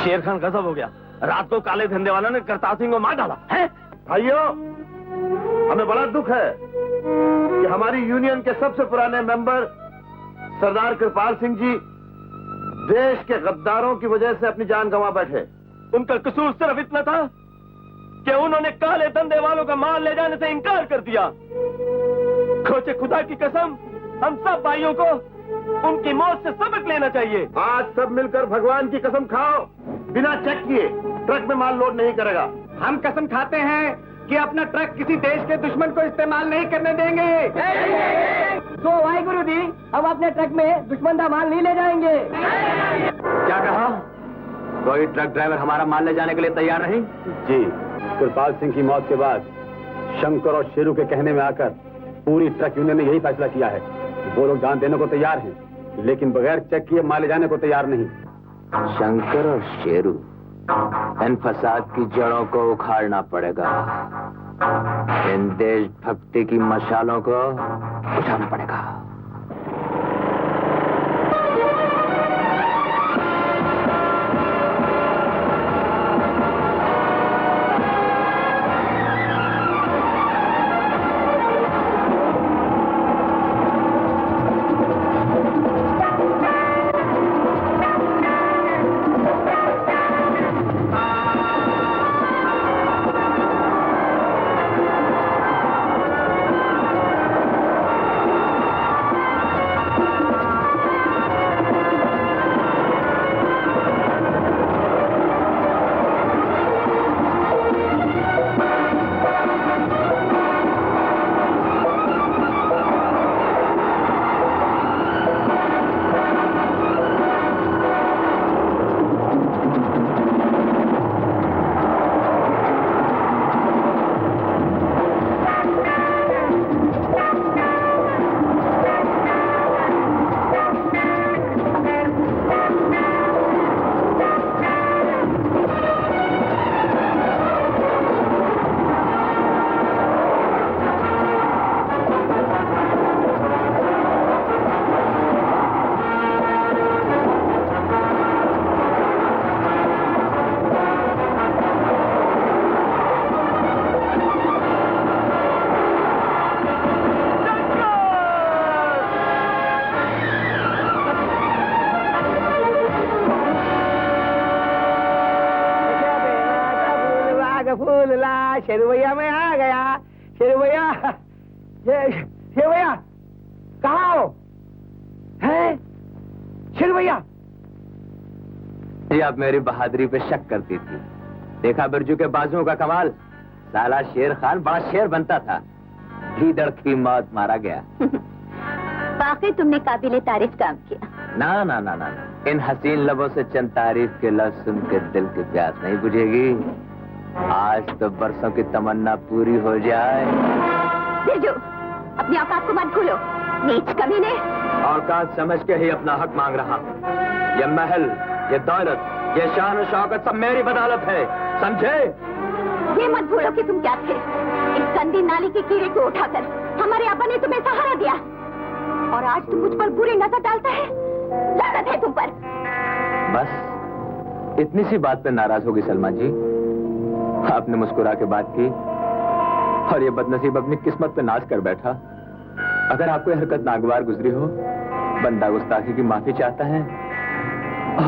शेर खान गजब हो गया। रात को काले धंधे वालों ने करतार सिंह को मार डाला है। भाइयों, हमें बड़ा दुख है कि हमारी यूनियन के सबसे पुराने मेंबर सरदार कृपाल सिंह जी देश के गद्दारों की वजह से अपनी जान गंवा बैठे। उनका कसूर सिर्फ इतना था कि उन्होंने काले धंधे वालों का माल ले जाने से इनकार कर दिया। खोचे खुदा की कसम, हम सब भाइयों को उनकी मौत से सबक लेना चाहिए। आज सब मिलकर भगवान की कसम खाओ, बिना चेक किए ट्रक में माल लोड नहीं करेगा। हम कसम खाते हैं कि अपना ट्रक किसी देश के दुश्मन को इस्तेमाल नहीं करने देंगे। तो वाहिगुरु जी, हम अपने ट्रक में दुश्मन का माल नहीं ले जाएंगे। क्या कहा? कोई ट्रक ड्राइवर हमारा माल ले जाने के लिए तैयार नहीं? जी, कृपाल सिंह की मौत के बाद शंकर और शेरू के कहने में आकर पूरी ट्रक यूनियन ने यही फैसला किया है। वो लोग जान देने को तैयार हैं, लेकिन बगैर चेक किए माल ले जाने को तैयार नहीं। शंकर और शेरू, इन फसाद की जड़ों को उखाड़ना पड़ेगा। इन देशभक्ति की मशालों को बुझाना पड़ेगा। अल्लाह, शेरू भैया मैं आ गया। शेरू भैया, शेरू भैया कहाँ हो? हैं? शेरू भैया, ये आप मेरी बहादुरी पे शक करती थी। देखा बिरजू के बाजुओं का कमाल। साला शेर खान बड़ा शेर बनता था, गीदड़ की मौत मारा गया। वाकई तुमने काबिले तारीफ काम किया। ना ना ना ना, इन हसीन लबों से चंद तारीफ के लफ्ज सुन के दिल की प्यास नहीं बुझेगी। आज तो बरसों की तमन्ना पूरी हो जाए। बिरजू, अपनी औकात को मत भूलो, नीच कमीने। औकात समझ के ही अपना हक मांग रहा। ये महल, ये दौलत, ये शान और शौकत सब मेरी बदौलत है, समझे? ये मत भूलो कि तुम क्या थे। इस गंदी नाली के कीड़े को उठाकर हमारे अब्बा ने तुम्हें सहारा दिया, और आज तुम मुझ पर बुरी नजर डालता है। लानत है तुम पर। बस इतनी सी बात पे नाराज होगी सलमा जी? आपने मुस्कुरा के बात की और ये बदनसीब अपनी किस्मत पे नाज कर बैठा। अगर आपको यह हरकत नागवार गुजरी हो, बंदा गुस्ताखी की माफी चाहता है।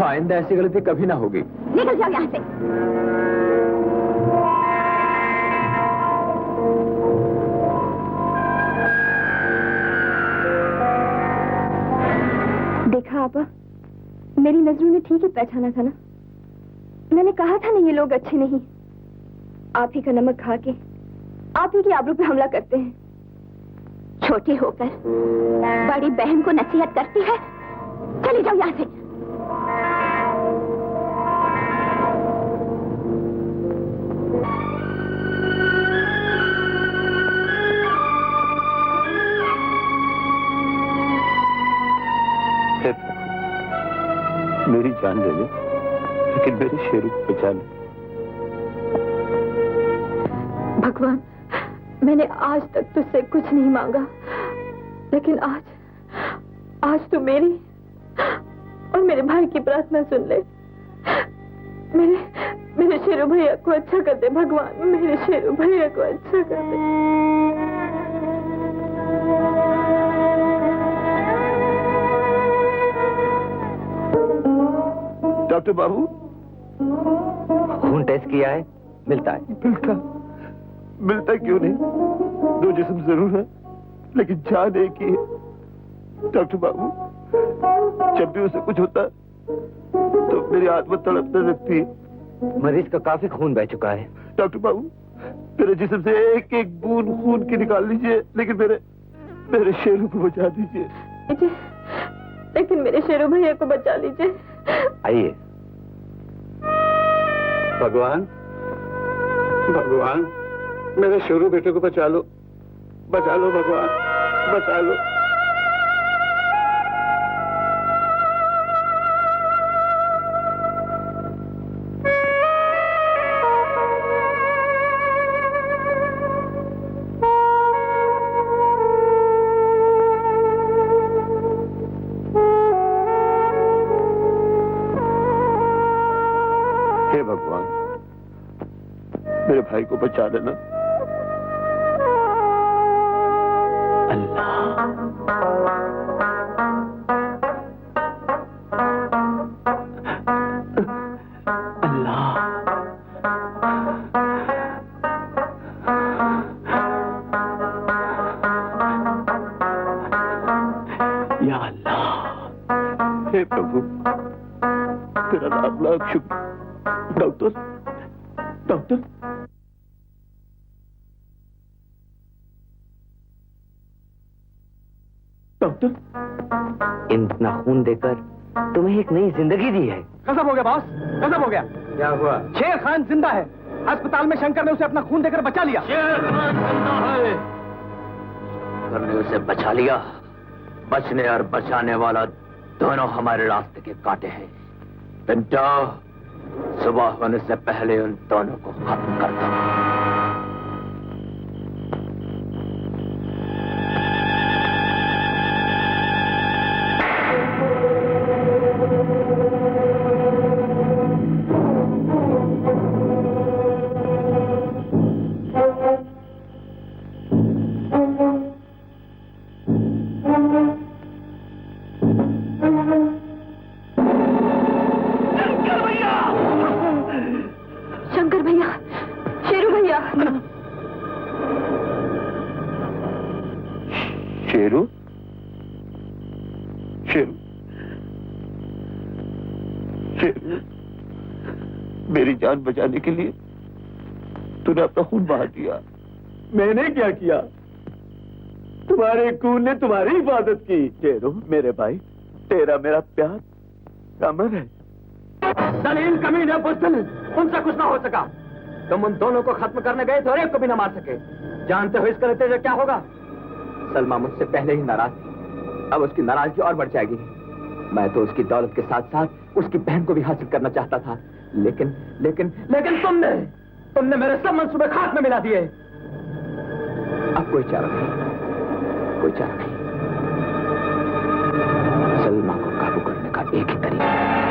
आइंदा ऐसी गलती कभी ना होगी। निकल जाओ यहाँ से। देखा आपा, मेरी नजरों ने ठीक ही पहचाना था ना। मैंने कहा था ना ये लोग अच्छे नहीं। आप ही का नमक खा के आप ही की आबरू पे हमला करते हैं। छोटी होकर बड़ी बहन को नसीहत करती है। चली जाओ यहाँ से। मेरी जान ले ले, लेकिन मेरे शेरू को बचा ले। भगवान, मैंने आज तक तुझसे कुछ नहीं मांगा, लेकिन आज तू मेरी और मेरे भाई की प्रार्थना सुन ले। मेरे शेरू भैया को अच्छा कर दे भगवान, मेरे शेरू भैया को अच्छा कर दे। डॉक्टर बाबू, खून टेस्ट किया है? मिलता है? मिलता क्यों नहीं? दो जिस्म जरूर है, लेकिन जान एक ही है। डॉक्टर बाबू, जब भी उसे कुछ होता तो मेरी आत्मा तड़पने लगती है। मरीज का काफी खून बह चुका है। डॉक्टर बाबू, मेरे जिस्म से एक एक बूंद खून की निकाल लीजिए, लेकिन मेरे शेरू को बचा दीजिए। लेकिन मेरे शेरू भैया को बचा लीजिए। आइए। भगवान, भगवान, मेरे शेरू बेटे को बचा लो भगवान, बचा लो। हे भगवान, मेरे भाई को बचा लेना। या अल्लाह। हे प्रभु, तेरा लाख लाख शुक्र। डॉक्टर, डॉक्टर, डॉक्टर, इतना खून देकर तुम्हें एक नई जिंदगी दी है। गजब हो गया बॉस, गजब हो गया। क्या हुआ? शेर खान जिंदा है। अस्पताल में शंकर ने उसे अपना खून देकर बचा लिया। शेर खान जिंदा है। शंकर ने उसे बचा लिया। बचने और बचाने वाला दोनों हमारे रास्ते के कांटे हैं। पिंटो, सुबह होने से पहले उन दोनों को खत्म कर दो। शंकर भैया, शेरू शेरू, शेरू, मेरी जान बचाने के लिए तूने अपना खून बहा दिया। मैंने क्या किया? तुम्हारे खून ने तुम्हारी हिफाजत की। शेरू मेरे भाई, तेरा मेरा प्यार अमर है। दलील कमीने बुज़दिल, उनसे कुछ ना हो सका। तुम उन दोनों को खत्म करने गए तो एक को भी ना मार सके। जानते हो इसका नतीजा क्या होगा? सलमा मुझसे पहले ही नाराज थी, अब उसकी नाराजगी और बढ़ जाएगी। मैं तो उसकी दौलत के साथ साथ उसकी बहन को भी हासिल करना चाहता था, लेकिन लेकिन लेकिन तुमने मेरे सब मंसूबे खाक में मिला दिए। अब कोई चारा नहीं, कोई चारा नहीं। सलमा को काबू करने का एक ही तरीका है।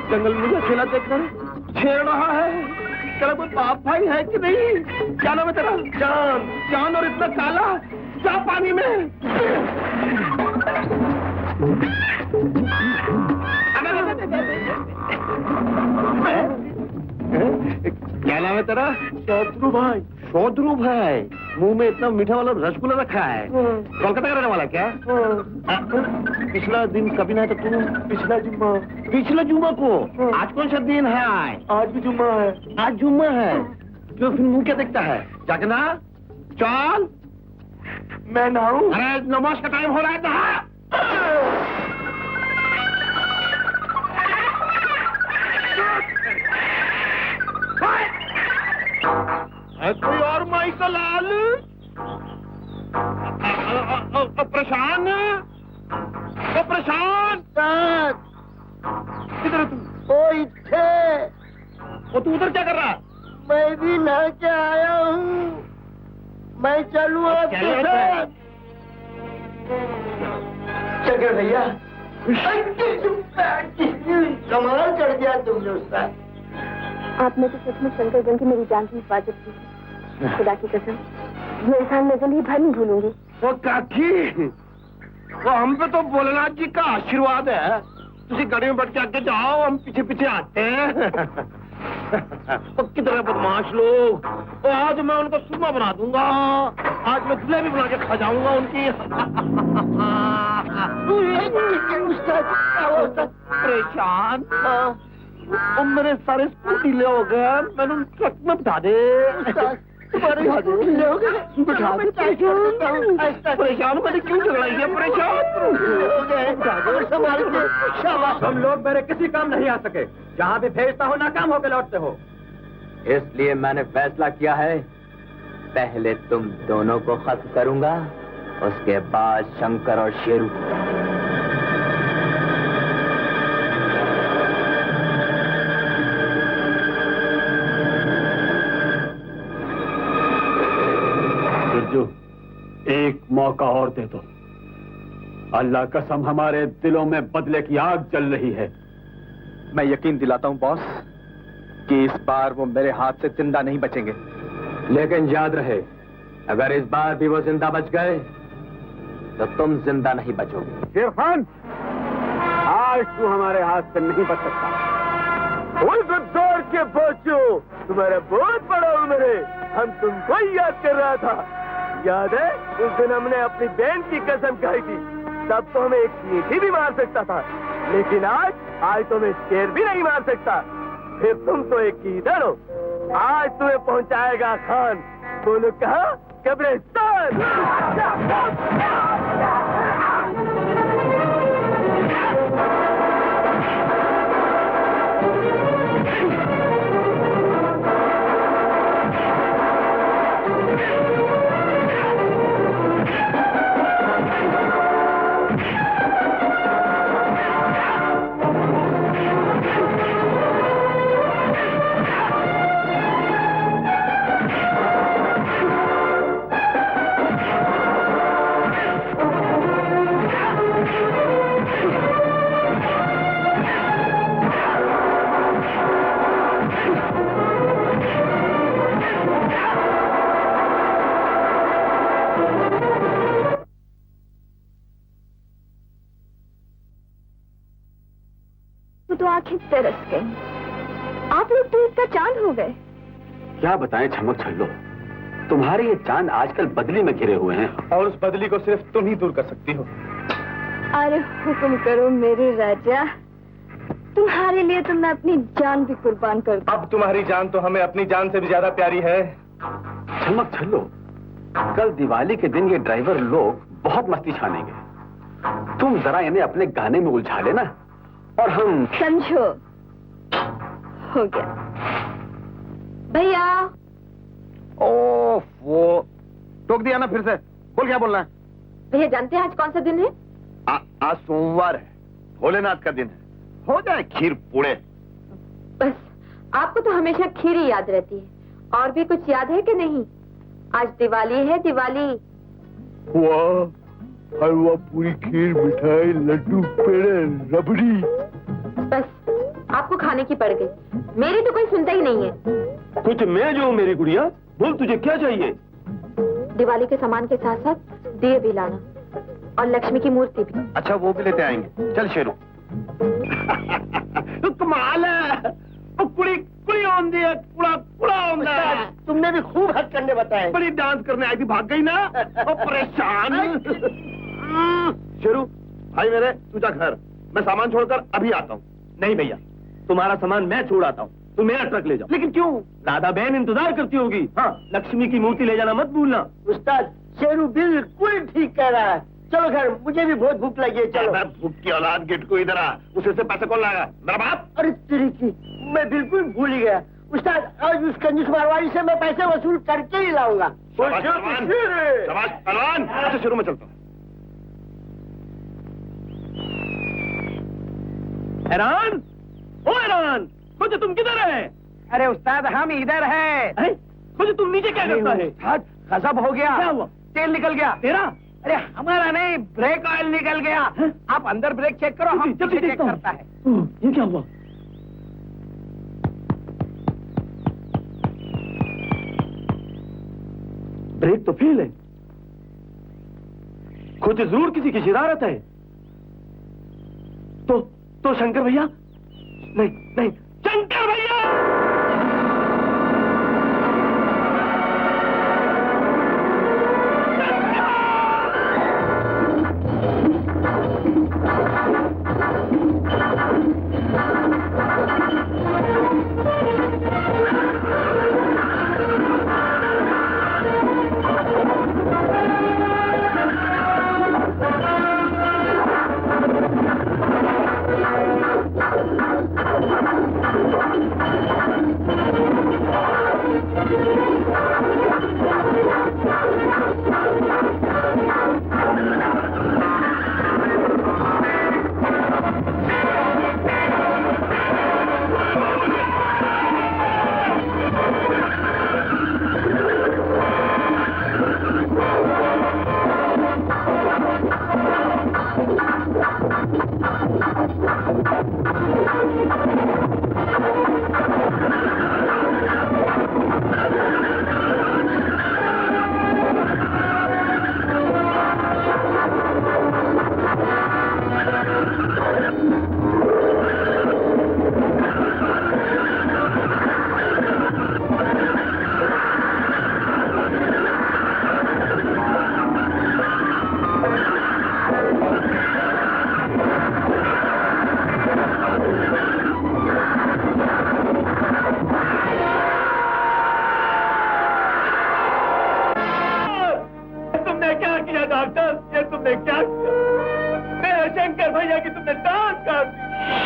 जंगल मुझे अकेला देखकर छेड़ रहा है। तेरा कोई बाप भाई है कि नहीं? क्या नाम है तेरा? जान। जान और इतना काला? जा पानी में। क्या नाम है तेरा? शोधरू भाई। शोधरू भाई, मुंह में इतना मीठा वाला रसगुल्ला रखा है। कोलकाता का रहने वाला क्या? पिछला दिन कभी ना तो तू पिछला जुम्मा को। आज कौन सा दिन है? आज भी जुम्मा है। आज जुम्मा है, क्यों फिर मुंह क्या देखता है? जाके ना, चल। मैं नहाऊं? अरे नमाज का टाइम हो रहा है, नहा। कोई और माई का लाल? प्रशांत, प्रशांत, किधर है तू? ओ इत्थे। वो तू उधर क्या कर रहा है? मैं भी नहा के आया हूँ। मैं चलूँ आपके साथ? शंकर भैया, कमाल कर दिया तुमने उस्ताद। आपने तो सचमुच शंकरगंज की मेरी जान की हिफाजत की। खुदा की कसम, ये एहसान मैं जिंदगी भर नहीं भूलूंगी। वो काकी, वो हम पे तो भोलेनाथ जी का आशीर्वाद है। तुसी गाड़ी में बैठ के आगे जाओ, हम पीछे पीछे आते हैं। कितने बदमाश लोग। तो आज मैं उनको सुरमा बना दूंगा। आज मैं जलेबी बना के खा जाऊंगा उनकी। परेशान। और मेरे सारे स्कूटी ले हो गए, मैंने उन ट्रक में बिठा दे। परेशान मैंने क्यों झगड़ा किया? परेशान तुम लोग मेरे किसी काम नहीं आ सके। जहाँ भी भेजता हो नाकाम होकर लौटते हो। इसलिए मैंने फैसला किया है, पहले तुम दोनों को खत्म करूंगा, उसके बाद शंकर और शेरू। एक मौका और दे दो। अल्लाह कसम हमारे दिलों में बदले की आग जल रही है। मैं यकीन दिलाता हूं बॉस कि इस बार वो मेरे हाथ से जिंदा नहीं बचेंगे। लेकिन याद रहे, अगर इस बार भी वो जिंदा बच गए तो तुम जिंदा नहीं बचोगे। इरफान, आज तू हमारे हाथ से नहीं बच सकता। दौड़ के पहुंचो, तुम्हारा बहुत बड़ा उम्र है। हम तुमको ही याद कर रहा था। याद है उस दिन हमने अपनी बहन की कसम खाई थी। तब तो हमें एक चींटी भी मार सकता था, लेकिन आज तो मैं शेर भी नहीं मार सकता। फिर तुम तो एक कीदड़ हो। आज तुम्हें पहुंचाएगा खान। बोलो कहा? कब्रिस्तान। तो आंखें तरस गई। आप लोग तो इसका चांद हो गए। क्या बताएं छमक छल्लो, तुम्हारे ये चांद आजकल बदली में घिरे हुए हैं, और उस बदली को सिर्फ तुम ही दूर कर सकती हो। अरे हुक्म करो मेरे राजा, तुम्हारे लिए तो मैं अपनी जान भी कुर्बान कर दूं। अब तुम्हारी जान तो हमें अपनी जान से भी ज्यादा प्यारी है। छमक छल्लो, कल दिवाली के दिन ये ड्राइवर लोग बहुत मस्ती छानेंगे। तुम जरा इन्हें अपने गाने में उलझा लेना और हम समझो। हो गया भैया। ओफ, वो टोक दिया ना फिर से। बोल, क्या बोलना है? भैया जानते हैं आज कौन सा दिन है? आज सोमवार है, भोलेनाथ का दिन है। हो जाए खीर पूड़े। बस आपको तो हमेशा खीर ही याद रहती है, और भी कुछ याद है कि नहीं? आज दिवाली है, दिवाली। वाह, हलवा, पूरी, खीर, मिठाई, लड्डू, पेड़े, रबड़ी। बस आपको खाने की पड़ गई, मेरी तो कोई सुनता ही नहीं है। कुछ मैं जो हूँ मेरी गुड़िया, बोल तुझे क्या चाहिए? दिवाली के सामान के साथ साथ दिए भी लाना, और लक्ष्मी की मूर्ति भी। अच्छा, वो भी लेते आएंगे। चल शेरू। कमाल है। कुड़ी कुड़ी होंदी है, कुड़ा कुड़ा होंदा है। तुमने भी खूब हद करने बताए। बड़ी डांस करने आई थी, भाग गई ना। वो परेशान। शेरू भाई मेरे, तू जा घर, मैं सामान छोड़कर अभी आता हूँ। नहीं भैया, तुम्हारा सामान मैं छोड़ आता हूँ, तुम मेरा ट्रक ले जाओ। लेकिन क्यों? राधा बहन इंतजार करती होगी। हाँ, लक्ष्मी की मूर्ति ले जाना मत भूलना। उस्ताद, शेरू बिल्कुल ठीक कह रहा है। चलो घर, मुझे भी बहुत भूख लगी है। चलो। भूख की औलाद, गिट को इधर आ। उसे से पैसे कौन लाएगा? मेरा बाप। अरे तेरी की, मैं बिल्कुल भूल ही गया। उस्ताद, आज उस कंजूस मारवाड़ी से मैं पैसे वसूल करके ही लाऊंगा। शाबाश पहलवान। अच्छा शुरू में चलता हूँ। हैरान, ओ हैरान, खुद तुम किधर है? अरे उस्ताद, हम इधर है। खुद तुम नीचे क्या करता है? गजब हो गया। क्या हुआ? तेल निकल गया। तेरा? अरे हमारा नहीं, ब्रेक ऑयल निकल गया। आप अंदर ब्रेक चेक करो, हम जल्दी पीछे चेक देखता हूं। करता है। ये क्या हुआ? ब्रेक तो फेल है। कुछ जरूर किसी की शरारत है। तो शंकर भैया, नहीं, शंकर भैया!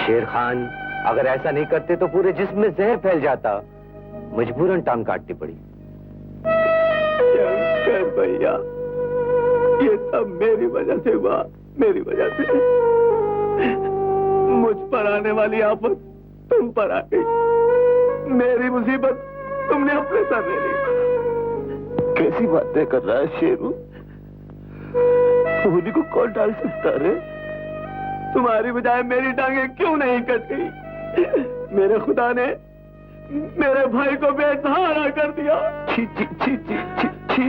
शेर खान, अगर ऐसा नहीं करते तो पूरे जिस्म में जहर फैल जाता। मजबूरन टांग काटनी पड़ी। शंकर भैया, ये सब मेरी वजह से हुआ, मेरी वजह से। मुझ पर आने वाली आफत तुम पर आ गई, मेरी मुसीबत तुमने अपने सर ले ली। कैसी बातें कर रहा है शेरू? होली को कौन डाल सकता रे? तुम्हारी बजाय मेरी टांगे क्यों नहीं कट गई? मेरे खुदा ने मेरे भाई को बेसहारा कर दिया। छी छी छी छी छी छी,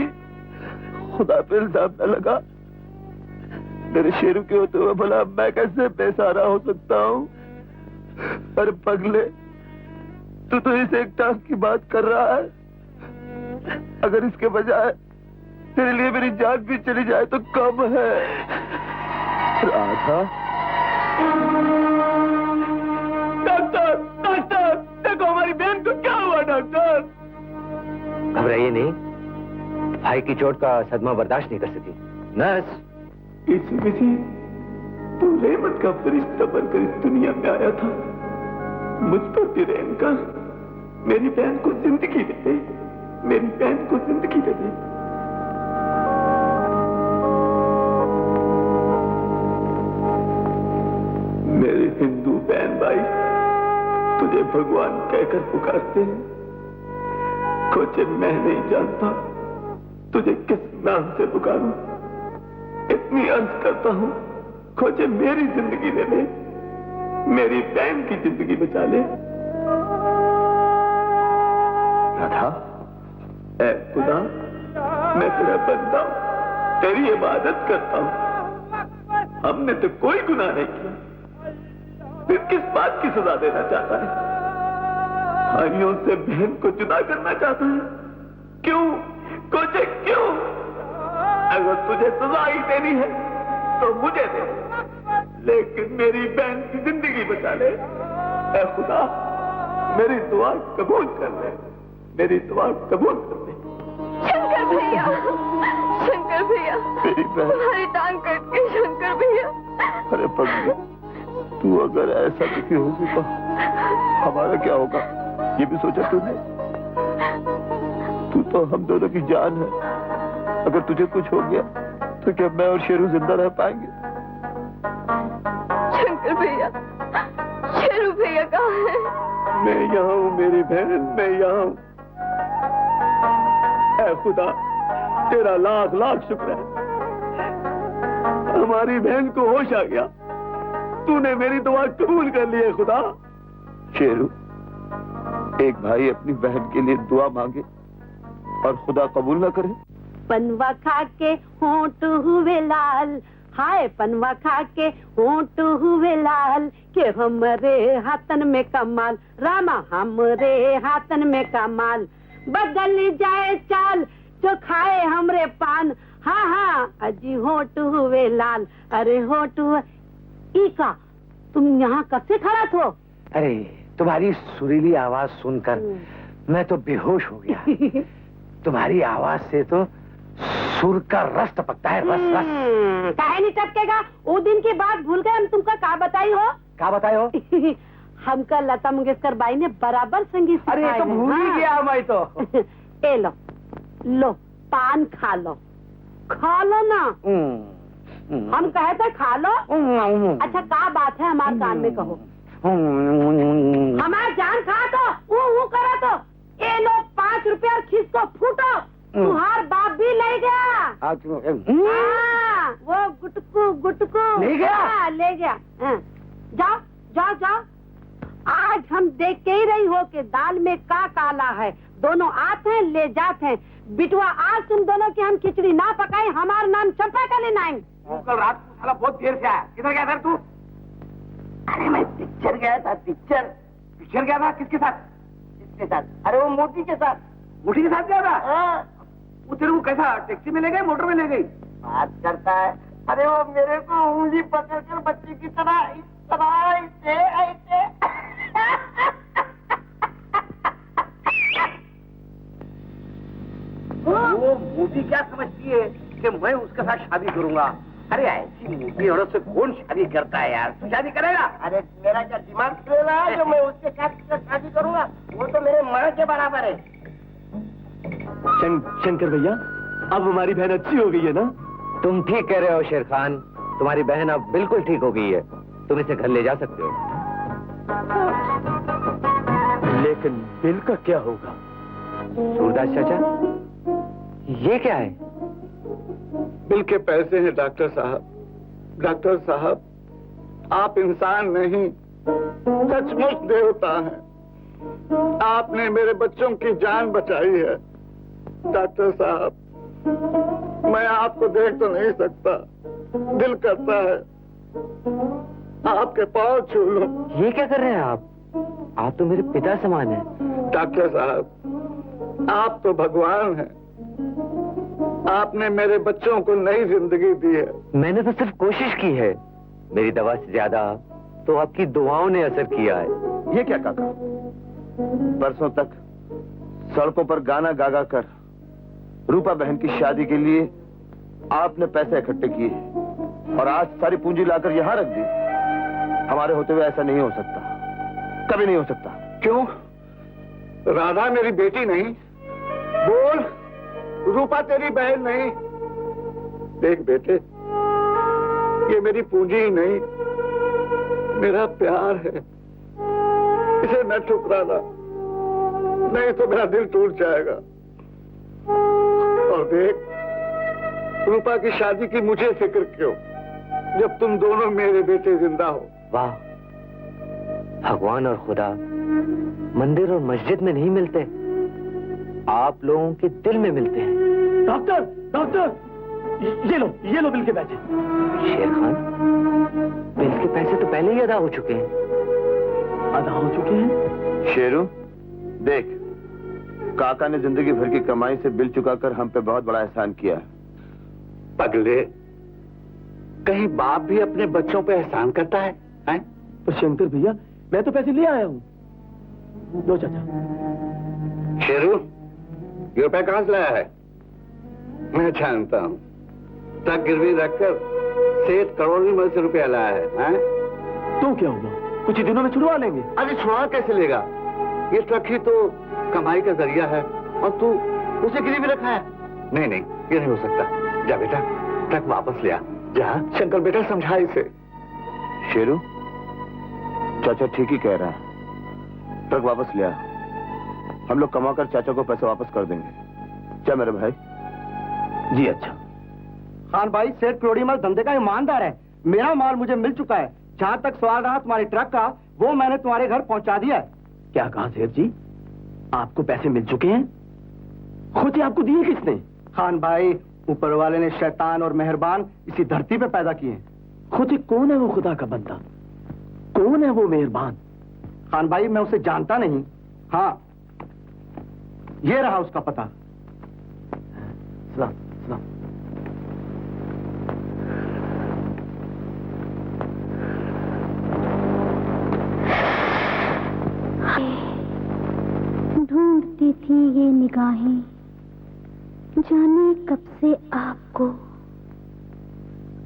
खुदा पे इल्जाम न लगा। मेरे शेरू के होते हुए भला मैं कैसे बेसहारा हो सकता हूँ? अरे पगले, तू तो इस एक टांग की बात कर रहा है। अगर इसके बजाय तेरे लिए मेरी जान भी चली जाए तो कम है। राधा, डॉक्टर, डॉक्टर, देखो हमारी बहन को क्या हुआ डॉक्टर? घबराइए नहीं, भाई की चोट का सदमा बर्दाश्त नहीं कर सकी। नर्स, किसी तू रहमत का फरिश्ता बनकर इस दुनिया में आया था। मुझ पर भी रहम कर, मेरी बहन को जिंदगी दे दे, मेरी बहन को जिंदगी दे दे। मेरे हिंदू बहन भाई तुझे भगवान कहकर पुकारते हैं। खोचे मैं नहीं जानता तुझे किस नाम से पुकारूं। इतनी अर्ज करता हूं, खोचे मेरी जिंदगी ले ले, मेरी बहन की जिंदगी बचा ले। राधा, ऐ खुदा, मैं तेरा बंदा हूं, तेरी इबादत करता हूं। हमने तो कोई गुनाह नहीं किया, फिर किस बात की सजा देना चाहता है? भाइयों से बहन को जुदा करना चाहता है? क्यों? कोचे क्यों? अगर तुझे सजा ही देनी है तो मुझे दे, लेकिन मेरी बहन की जिंदगी बचा ले। ऐ खुदा, मेरी दुआ कबूल कर ले, मेरी दुआ कबूल कर ले। शंकर भैया, शंकर भैया, मेरी बहन, तुम्हारी टांग कट गई शंकर भैया। अरे पगली, तू अगर ऐसा दुखी होगी तो हमारा क्या होगा, ये भी सोचा तूने? तू तो हम दोनों की जान है। अगर तुझे कुछ हो गया तो क्या मैं और शेरू जिंदा रह पाएंगे? शंकर भैया, शेरू भैया कहाँ है? मैं यहाँ हूँ मेरी बहन, मैं यहाँ हूँ। ऐ खुदा, तेरा लाख लाख शुक्र है, हमारी बहन को होश आ गया। तूने मेरी दुआ कबूल कर ली है खुदा। शेरू, एक भाई अपनी बहन के लिए दुआ मांगे और खुदा कबूल ना करे पनवा खा के होंठ हुए लाल, हाय पनवा खा के होंठ हुए लाल, के हमरे हाथन में कमाल, रामा हमरे हाथन में कमाल, बदल जाए चाल जो खाए हमरे पान, हाँ हाँ अजी होंठ हुए लाल, अरे होंठ हुए। ईका तुम यहाँ कब से खड़ा थो? अरे तुम्हारी सुरीली आवाज सुनकर मैं तो बेहोश हो गया। तुम्हारी आवाज से तो सुर का रस टपकता है, रस रस। काहे नहीं टपकेगा? वो दिन की बात भूल गए हम तुमको का बताई हो? क्या बताए हो? हमका लता मंगेशकर बाई ने बराबर संगीत अरे ये तो सिखाए हैं। भूल ही गया मैं तो। ए लो लो पान खा लो, खा लो ना। हम कहे थे खा लो। अच्छा क्या बात है हमारे कान में कहो। हमार जान खा तो वो करा तो ए लो 5 रुपया और खींच को फूटो, तुम्हार बाप भी ले गया। हाँ, वो गुटकू ले गया? हाँ, ले गया। हाँ, जाओ जाओ जाओ। आज हम देख के ही रही हो कि दाल में का काला है, दोनों आते हैं ले जाते हैं। बिटवा आज तुम दोनों की हम खिचड़ी ना पकाए, हमारा नाम चंपा का लेना है। कल रात को साला बहुत देर से आया, किधर गया था तू? अरे मैं पिक्चर गया था, पिक्चर गया था। किसके साथ? किसके साथ? अरे वो मोटी के साथ। मोटी के साथ गया था? वो तेरे को कैसा टैक्सी में ले गए, मोटर में ले गई? बात करता है। अरे वो मेरे को उंगली पकड़ कर बच्चे की तरह इस तरह ऐसे वो मोटी क्या समझती है कि मैं उसके साथ शादी करूंगा? अरे ऐसी मोटी औरत से कौन शादी करता है यार? तू शादी करेगा? अरे मेरा क्या दिमाग खेल रहा है जो मैं उसके साथ शादी करूंगा? वो तो मेरे माँ के बराबर है। शंकर भैया, अब हमारी बहन अच्छी हो गई है ना? तुम ठीक कह रहे हो शेर खान, तुम्हारी बहन अब बिल्कुल ठीक हो गई है, तुम इसे घर ले जा सकते हो। लेकिन बिल का क्या होगा? सूरदास चाचा, ये क्या है? बिल के पैसे हैं डॉक्टर साहब। डॉक्टर साहब, आप इंसान नहीं, सचमुच देवता हैं। आपने मेरे बच्चों की जान बचाई है। डॉक्टर साहब, मैं आपको देख तो नहीं सकता, दिल करता है आपके पांव छू लूं। ये क्या कर रहे हैं आप तो मेरे पिता समान हैं। डॉक्टर साहब, आप तो भगवान हैं। आपने मेरे बच्चों को नई जिंदगी दी है। मैंने तो सिर्फ कोशिश की है, मेरी दवा से ज्यादा तो आपकी दुआओं ने असर किया है। ये क्या काका, बरसों तक सड़कों पर गाना गागा कर रूपा बहन की शादी के लिए आपने पैसे इकट्ठे किए और आज सारी पूंजी लाकर यहां रख दी। हमारे होते हुए ऐसा नहीं हो सकता, कभी नहीं हो सकता। क्यों? राधा मेरी बेटी नहीं? बोल, रूपा तेरी बहन नहीं? देख बेटे, ये मेरी पूंजी ही नहीं, मेरा प्यार है। इसे न ठुकराना, नहीं तो मेरा दिल टूट जाएगा। और देख, रूपा की शादी की मुझे फिक्र क्यों, जब तुम दोनों मेरे बेटे जिंदा हो। वाह, भगवान और खुदा मंदिर और मस्जिद में नहीं मिलते, आप लोगों के दिल में मिलते हैं। डॉक्टर डॉक्टर, ये लो बिल के पैसे। शेर खान, बिल के पैसे तो पहले ही अदा हो चुके हैं। अदा हो चुके हैं? शेरू देख, काका ने जिंदगी भर की कमाई से बिल चुकाकर हम पे बहुत बड़ा एहसान किया है। पगले, कहीं बाप भी अपने बच्चों पे एहसान करता है, हैं? तो शंकर भैया, मैं तो पैसे ले आया हूँ। लो चाचा। शेरू, ये रुपया कहां से लाया है? मैं जानता हूँ, ट्रक गिरवी रखकर सेठ करोड़ों में से रुपया लाया है, हैं? तो क्या होगा, कुछ ही दिनों में छुड़वा लेंगे। अरे छुड़ा कैसे लेगा? ये ट्रक ही तो कमाई का जरिया है और तू उसे गिरवी रखा है। नहीं नहीं, ये नहीं हो सकता। जा बेटा, ट्रक वापस ले आ। जा शंकर बेटा, समझा इसे। शेरू, चाचा ठीक ही कह रहा है, ट्रक वापस ले आ, हम लोग कमाकर चाचा को पैसे वापस कर देंगे। क्या मेरे भाई? जी अच्छा। खान भाई, सेठ प्योड़ी माल धंधे का ईमानदार है, मेरा माल मुझे मिल चुका है। जहाँ तक सवाल रहा तुम्हारे ट्रक का, वो मैंने तुम्हारे घर पहुँचा दिया है। क्या कहा सेठ जी, आपको पैसे मिल चुके हैं? खुद ही आपको दिए किसने? खान भाई, ऊपर वाले ने शैतान और मेहरबान इसी धरती पे पैदा किए हैं। खुद ही कौन है वो खुदा का बंदा? कौन है वो मेहरबान? खान भाई, मैं उसे जानता नहीं। हाँ, ये रहा उसका पता। सलाम सलाम। ढूंढती थी ये निगाहें, जाने कब से आपको,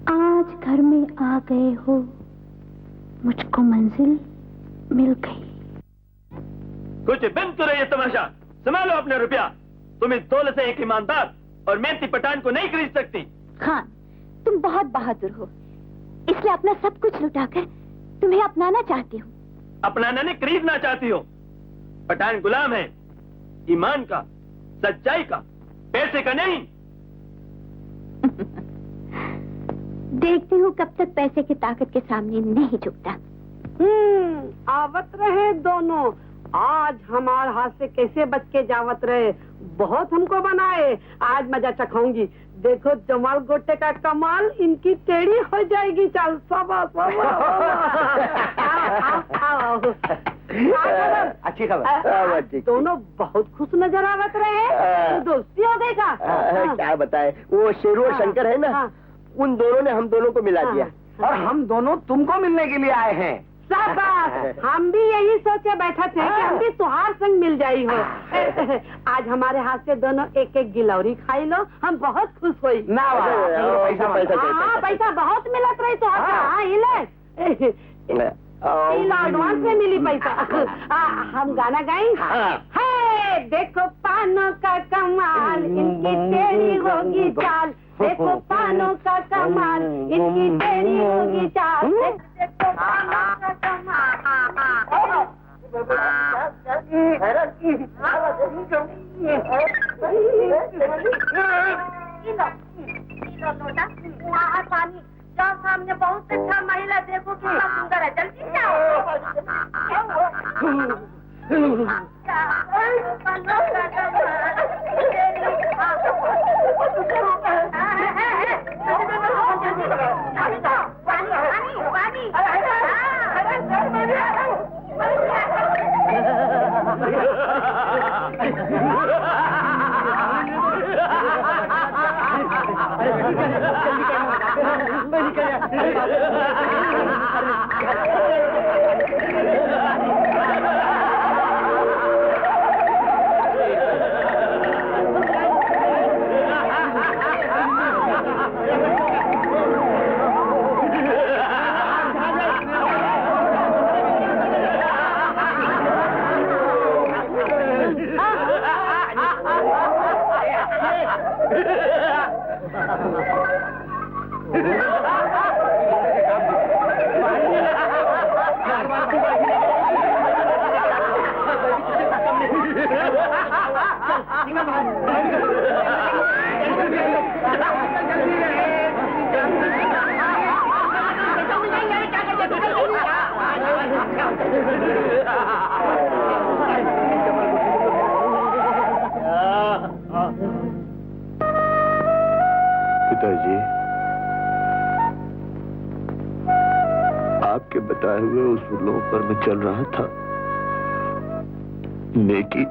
आज घर में आ गए हो, मुझको मंजिल मिल गई। कुछ बिन तुरे ये तमाशा, संभालो अपने रुपया। तुम इस दौलत से एक ईमानदार और मेहनती पठान को नहीं खरीद सकती। खान, तुम बहुत बहादुर हो, इसलिए अपना सब कुछ लुटाकर तुम्हें अपनाना चाहती हूँ। अपनाना नहीं, खरीदना चाहती हो। पठान गुलाम है, ईमान का, सच्चाई का, पैसे का नहीं। देखती हूँ कब तक पैसे की ताकत के सामने नहीं झुकता। आवत रहे दोनों, आज हमारे हाथ से कैसे बच के जावत रहे। बहुत हमको बनाए, आज मजा चखाऊंगी। देखो जमाल गोटे का कमाल, इनकी टेढ़ी हो जाएगी। चल सबा अच्छी खबर। दोनों बहुत खुश नजर आवत रहे। दोस्ती हो गई का? क्या बताए, वो शेरू और शंकर है ना, उन दोनों ने हम दोनों को मिला दिया। और हम दोनों तुमको मिलने के लिए आए हैं। शाबाश, हम भी यही सोचे बैठे थे कि हम भी तुहार संग मिल जाई हो। आज हमारे हाथ से दोनों एक एक गिलौरी खाई लो, हम बहुत खुश हुई। ना हाँ, पैसा बहुत मिलत रही तो। हाँ, इले एडवांस में मिली पैसा। हम गाना गाएं। है देखो पानों का कमाल, इनकी टेढ़ी होगी चाल। देखो पानों का कमाल, इनकी टेढ़ी होगी चाल। देखो पानों का कमाल। पानी जाओ, सामने बहुत अच्छा महिला देखो, कितना सुंदर है। जल्दी जाओ। पिताजी, आपके बताए हुए उसूलों पर मैं चल रहा था। नेकी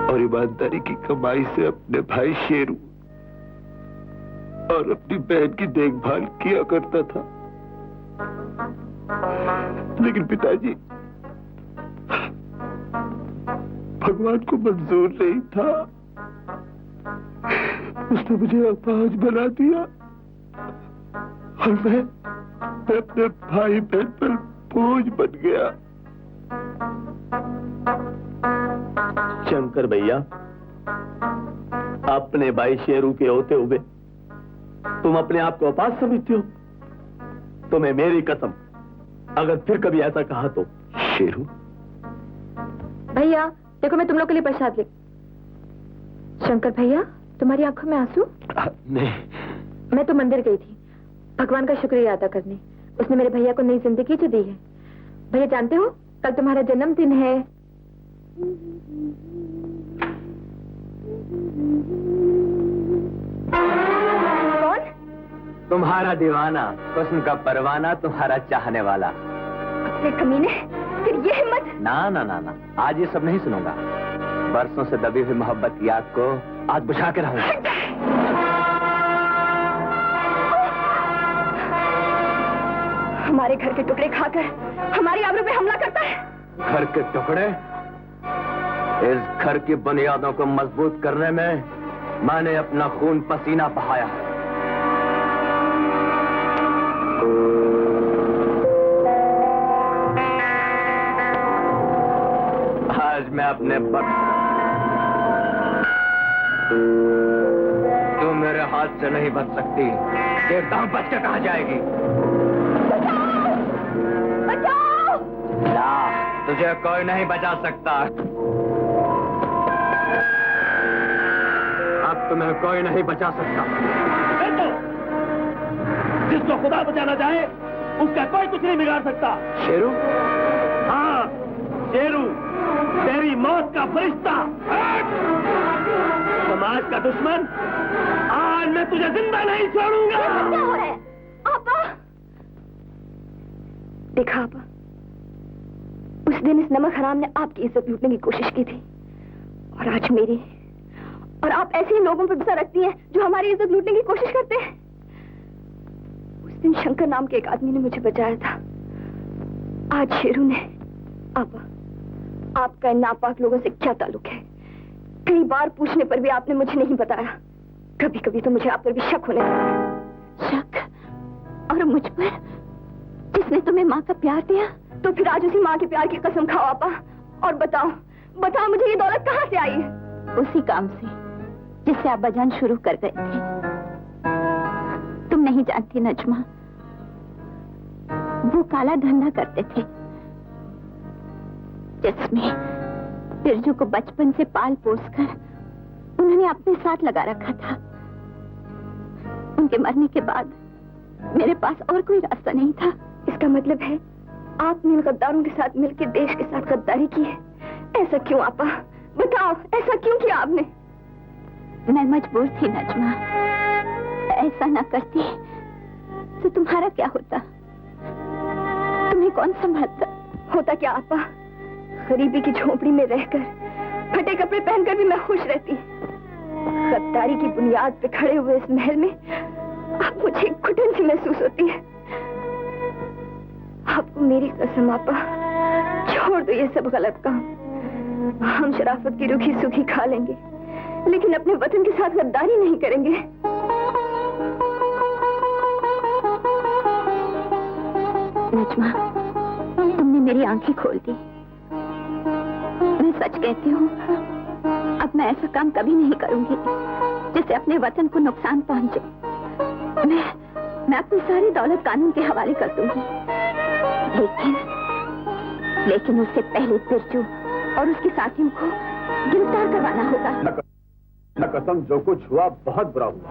और ईमानदारी की कमाई से अपने भाई शेरू और अपनी बहन की देखभाल किया करता था। लेकिन पिताजी, भगवान को मंजूर नहीं था। उसने मुझे अपाहिज बना दिया और मैं अपने भाई बहन पर बोझ बन गया। शंकर भैया, अपने भाई शेरू के होते हुए तुम अपने आप को अपास समझते हो? तुम्हें मेरी कसम, अगर फिर कभी ऐसा कहा तो। शेरू भैया देखो, मैं तुम लोग के लिए प्रसाद ले। शंकर भैया, तुम्हारी आंखों में आंसू? नहीं। मैं तो मंदिर गई थी भगवान का शुक्रिया अदा करने। उसने मेरे भैया को नई जिंदगी जो दी है। भैया जानते हो, कल तुम्हारा जन्मदिन है। कौन? तुम्हारा दीवाना, हुस्न का परवाना, तुम्हारा चाहने वाला। ये कमीने, फिर ये हिम्मत? ना ना ना ना, आज ये सब नहीं सुनूंगा। बरसों से दबी हुई मोहब्बत की आग को आज बुझा के रहूंगा। हमारे घर के टुकड़े खाकर हमारी आबरू पे हमला करता है। घर के टुकड़े? इस घर की बुनियादों को मजबूत करने में मैंने अपना खून पसीना बहाया है। आज मैं अपने तू मेरे हाथ से नहीं बच सकती। देखता हूं बच के कहां जाएगी। बचाओ! ला, तुझे कोई नहीं बचा सकता। अब तुम्हें कोई नहीं बचा सकता। जिसको खुदा बचाना चाहे उसका कोई कुछ नहीं बिगाड़ सकता। शेरू? हाँ, शेरू, तेरी मौत का फरिश्ता, समाज का दुश्मन, आज मैं तुझे जिंदा नहीं छोड़ूंगा। क्या हो रहा है? आपा! देखा आपा, उस दिन इस नमक हराम ने आपकी इज्जत लूटने की कोशिश की थी और आज मेरी। और आप ऐसे ही लोगों पर गुस्सा रखती हैं जो हमारी इज्जत लूटने की कोशिश करते हैं। उस दिन शंकर नाम के एक आदमी ने मुझे बचाया था, आज शेरू ने। आपा, आपका इन नापाक लोगों से क्या ताल्लुक है? कई बार पूछने पर भी आपने मुझे नहीं बताया। कभी कभी तो मुझे आप पर भी शक होने लगा। शक? और मुझ पर, जिसने तुम्हें माँ का प्यार दिया? तो फिर आज उसी माँ के प्यार की कसम खाओ आपा, और बताओ बताओ मुझे ये दौलत कहाँ से आई? उसी काम से जिससे आप बजान शुरू कर गए थे। तुम नहीं जानती नजमा, वो काला धंधा करते थे जिसमें बिरजू को बचपन से पाल पोस कर उन्होंने अपने साथ लगा रखा था। उनके मरने के बाद मेरे पास और कोई रास्ता नहीं था। इसका मतलब है आपने इन गद्दारों के साथ मिलकर देश के साथ गद्दारी की है। ऐसा क्यों आपा? बताओ, ऐसा क्यों किया आपने? मैं मजबूर थी नजमा। ऐसा ना करती तो तुम्हारा क्या होता? तुम्हें कौन संभालता? होता क्या आपा? गरीबी की झोपड़ी में रहकर, फटे कपड़े पहनकर भी मैं खुश रहती। गद्दारी की बुनियाद पे खड़े हुए इस महल में अब मुझे घुटन सी महसूस होती है। आपको मेरी कसम आपा, छोड़ दो ये सब गलत काम। हम शराफत की रूखी सूखी खा लेंगे, लेकिन अपने वतन के साथ गद्दारी नहीं करेंगे। नजमा, तुमने मेरी आंखें खोल दी। मैं सच कहती हूँ, अब मैं ऐसा काम कभी नहीं करूंगी जिससे अपने वतन को नुकसान पहुंचे। मैं अपनी सारी दौलत कानून के हवाले कर दूंगी, लेकिन उससे पहले बिरजू और उसके साथियों को गिरफ्तार करवाना होगा। कसम, जो कुछ हुआ बहुत बुरा हुआ।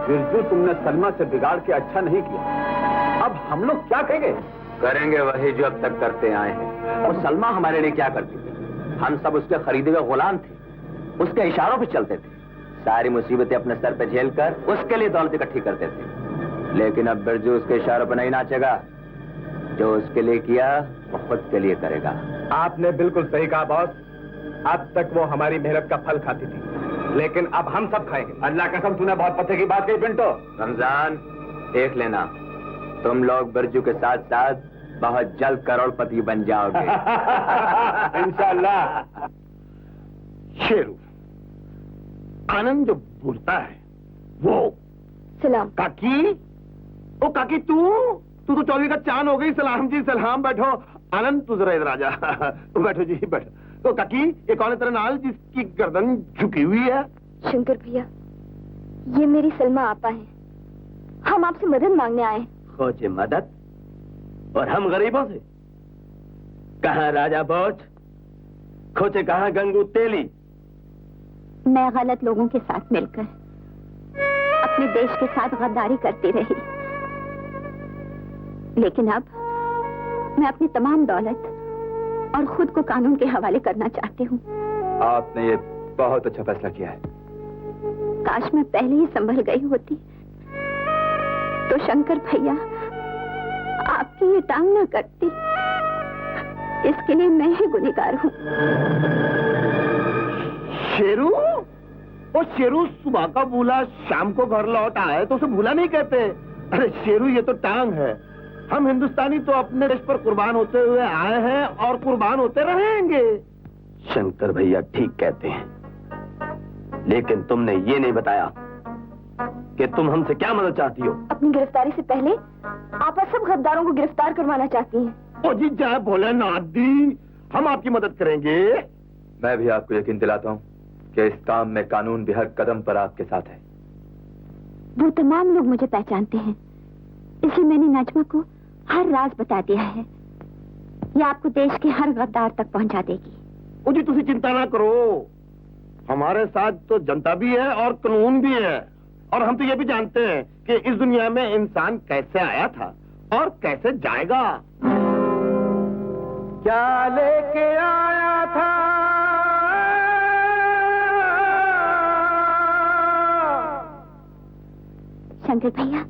बिरजू, तुमने सलमा से बिगाड़ के अच्छा नहीं किया। अब हम लोग क्या कहेंगे? करेंगे वही जो अब तक करते आए हैं। और सलमा हमारे लिए क्या करती थी? हम सब उसके खरीदे हुए गुलाम थे, उसके इशारों पे चलते थे। सारी मुसीबतें अपने सर पे झेल कर उसके लिए दौलत इकट्ठी करते थे। लेकिन अब बिरजू उसके इशारों पर नहीं नाचेगा। जो उसके लिए किया वो खुद के लिए करेगा। आपने बिल्कुल सही कहा बॉस। अब तक वो हमारी मेहनत का फल खाती थी, लेकिन अब हम सब खाएंगे। अल्लाह कसम, तूने बहुत पते की बात कही पिंटो। रमजान, देख लेना, तुम लोग बिरजू के साथ साथ बहुत जल्द करोड़पति बन जाओगे। इंशाअल्लाह। शेरू, आनंद जो बोलता है वो सलाम। काकी, ओ काकी, तू तो 24 का चांद हो गई। सलाम जी, सलाम। बैठो आनंद, तू जरा इधर आ जा। बैठो जी, बैठो। तो काकी, ये कौन है तेरा नाल जिसकी गर्दन झुकी हुई है? शंकर भैया, ये मेरी सलमा आपा है। हम आपसे मदद मांगने आए। खोजे मदद? और हम गरीबों से? कहाँ राजा भोज, खोजे कहाँ गंगू तेली? मैं गलत लोगों के साथ मिलकर अपने देश के साथ गद्दारी करती रही, लेकिन अब मैं अपनी तमाम दौलत और खुद को कानून के हवाले करना चाहती हूँ। आपने ये बहुत अच्छा फैसला किया है। काश मैं पहले ही संभल गई होती तो शंकर भैया आपकी ये टांग ना कटती। इसके लिए मैं ही गुनहगार हूँ। शेरू, वो शेरू सुबह का भूला शाम को घर लौट आए तो उसे भूला नहीं कहते। अरे शेरू, ये तो टांग है। हम हिंदुस्तानी तो अपने देश पर कुर्बान होते हुए आए हैं और कुर्बान होते रहेंगे। शंकर भैया ठीक कहते हैं, लेकिन तुमने ये नहीं बताया कि तुम हमसे क्या मदद चाहती हो। अपनी गिरफ्तारी से पहले आप सब गद्दारों को गिरफ्तार करवाना चाहती हैं। ओ जी, जय भोलेनाथ दी, हम आपकी मदद करेंगे। मैं भी आपको यकीन दिलाता हूँ कि इस काम में कानून भी हर कदम पर आपके साथ है। वो तमाम लोग मुझे पहचानते हैं, इसलिए मैंने नजमा को हर राज बता दिया है। ये आपको देश के हर गद्दार तक पहुंचा देगी। ओ जी, तुसी चिंता ना करो, हमारे साथ तो जनता भी है और कानून भी है। और हम तो ये भी जानते हैं कि इस दुनिया में इंसान कैसे आया था और कैसे जाएगा। क्या लेके आया था शंकर भैया,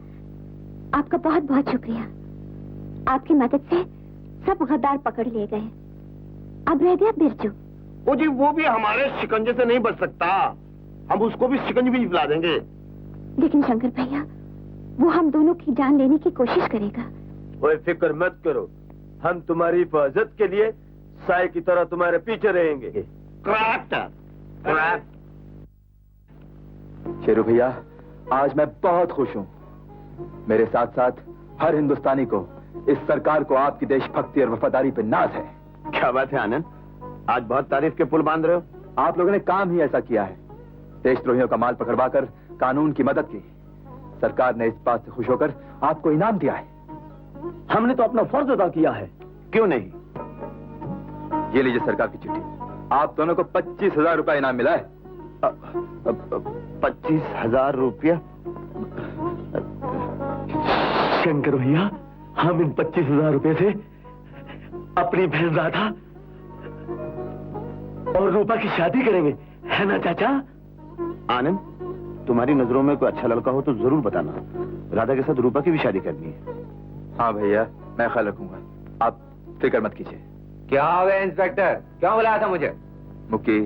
आपका बहुत बहुत शुक्रिया। आपकी मदद से सब गद्दार पकड़ लिए गए। अब रह गया बिरजू। ओ जी, वो भी हमारे शिकंजे से नहीं बच सकता, हम उसको भी शिकंजे भी दिला देंगे। लेकिन शंकर भैया, वो हम दोनों की जान लेने की कोशिश करेगा। कोई फिक्र मत करो, हम तुम्हारी हिफाजत के लिए साय की तरह तुम्हारे पीछे रहेंगे। शेरू भैया, आज मैं बहुत खुश हूँ। मेरे साथ साथ हर हिंदुस्तानी को, इस सरकार को आपकी देशभक्ति और वफादारी पे नाज है। क्या बात है आनंद, आज बहुत तारीफ के पुल बांध रहे हो। आप लोगों ने काम ही ऐसा किया है, देशद्रोहियों का माल पकड़वाकर कानून की मदद की। सरकार ने इस बात से खुश होकर आपको इनाम दिया है। हमने तो अपना फर्ज अदा किया है, क्यों नहीं। ये लीजिए सरकार की चिट्ठी, आप दोनों को 25,000 रुपया इनाम मिला है। 25,000 रुपया? शंकर भैया, हम इन 25,000 रुपए से अपनी बहन राधा और रूपा की शादी करेंगे, है ना चाचा? आनंद, तुम्हारी नजरों में कोई अच्छा लड़का हो तो जरूर बताना। राधा के साथ रूपा की भी शादी करनी है। हाँ भैया, मैं ख्याल रखूंगा, आप फिक्र मत कीजिए। क्या हो गया इंस्पेक्टर, क्यों बुलाया था मुझे? मुक्की,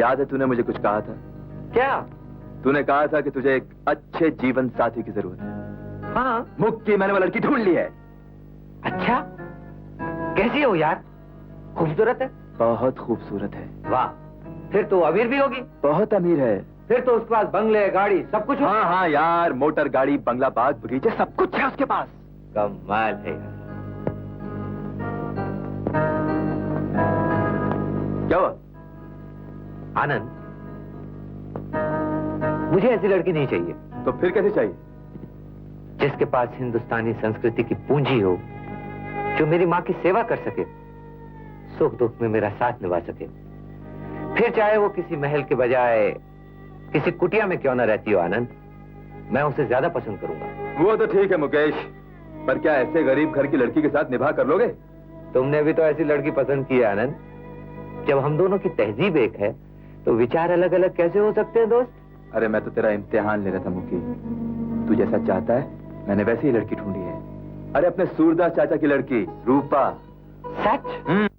याद है तूने मुझे कुछ कहा था? क्या? तूने कहा था कि तुझे एक अच्छे जीवन साथी की जरूरत है। हाँ मुक्की, मैंने वो लड़की ढूंढ ली है। अच्छा, कैसी हो यार? खूबसूरत है? बहुत खूबसूरत है। वाह, फिर तो अमीर भी होगी। बहुत अमीर है। फिर तो उसके पास बंगले, गाड़ी, सब कुछ हो। हाँ हाँ यार, मोटर गाड़ी, बंगला, बाग बगीचे, सब कुछ है उसके पास। कमाल है यार। क्या हुआ? आनंद, मुझे ऐसी लड़की नहीं चाहिए। तो फिर कैसे चाहिए? जिसके पास हिंदुस्तानी संस्कृति की पूंजी हो, जो मेरी माँ की सेवा कर सके, सुख दुख में मेरा साथ निभा सके। फिर चाहे वो किसी महल के बजाय किसी कुटिया में क्यों न रहती हो आनंद, मैं उसे ज्यादा पसंद करूंगा। वो तो ठीक है मुकेश, पर क्या ऐसे गरीब घर की लड़की के साथ निभा कर लोगे? तुमने भी तो ऐसी लड़की पसंद की है आनंद। जब हम दोनों की तहजीब एक है तो विचार अलग अलग कैसे हो सकते हैं दोस्त? अरे मैं तो तेरा इम्तिहान ले रहा था मुक्की। तू जैसा चाहता है मैंने वैसी ही लड़की ढूंढी है। अरे अपने सूरदास चाचा की लड़की रूपा। सच?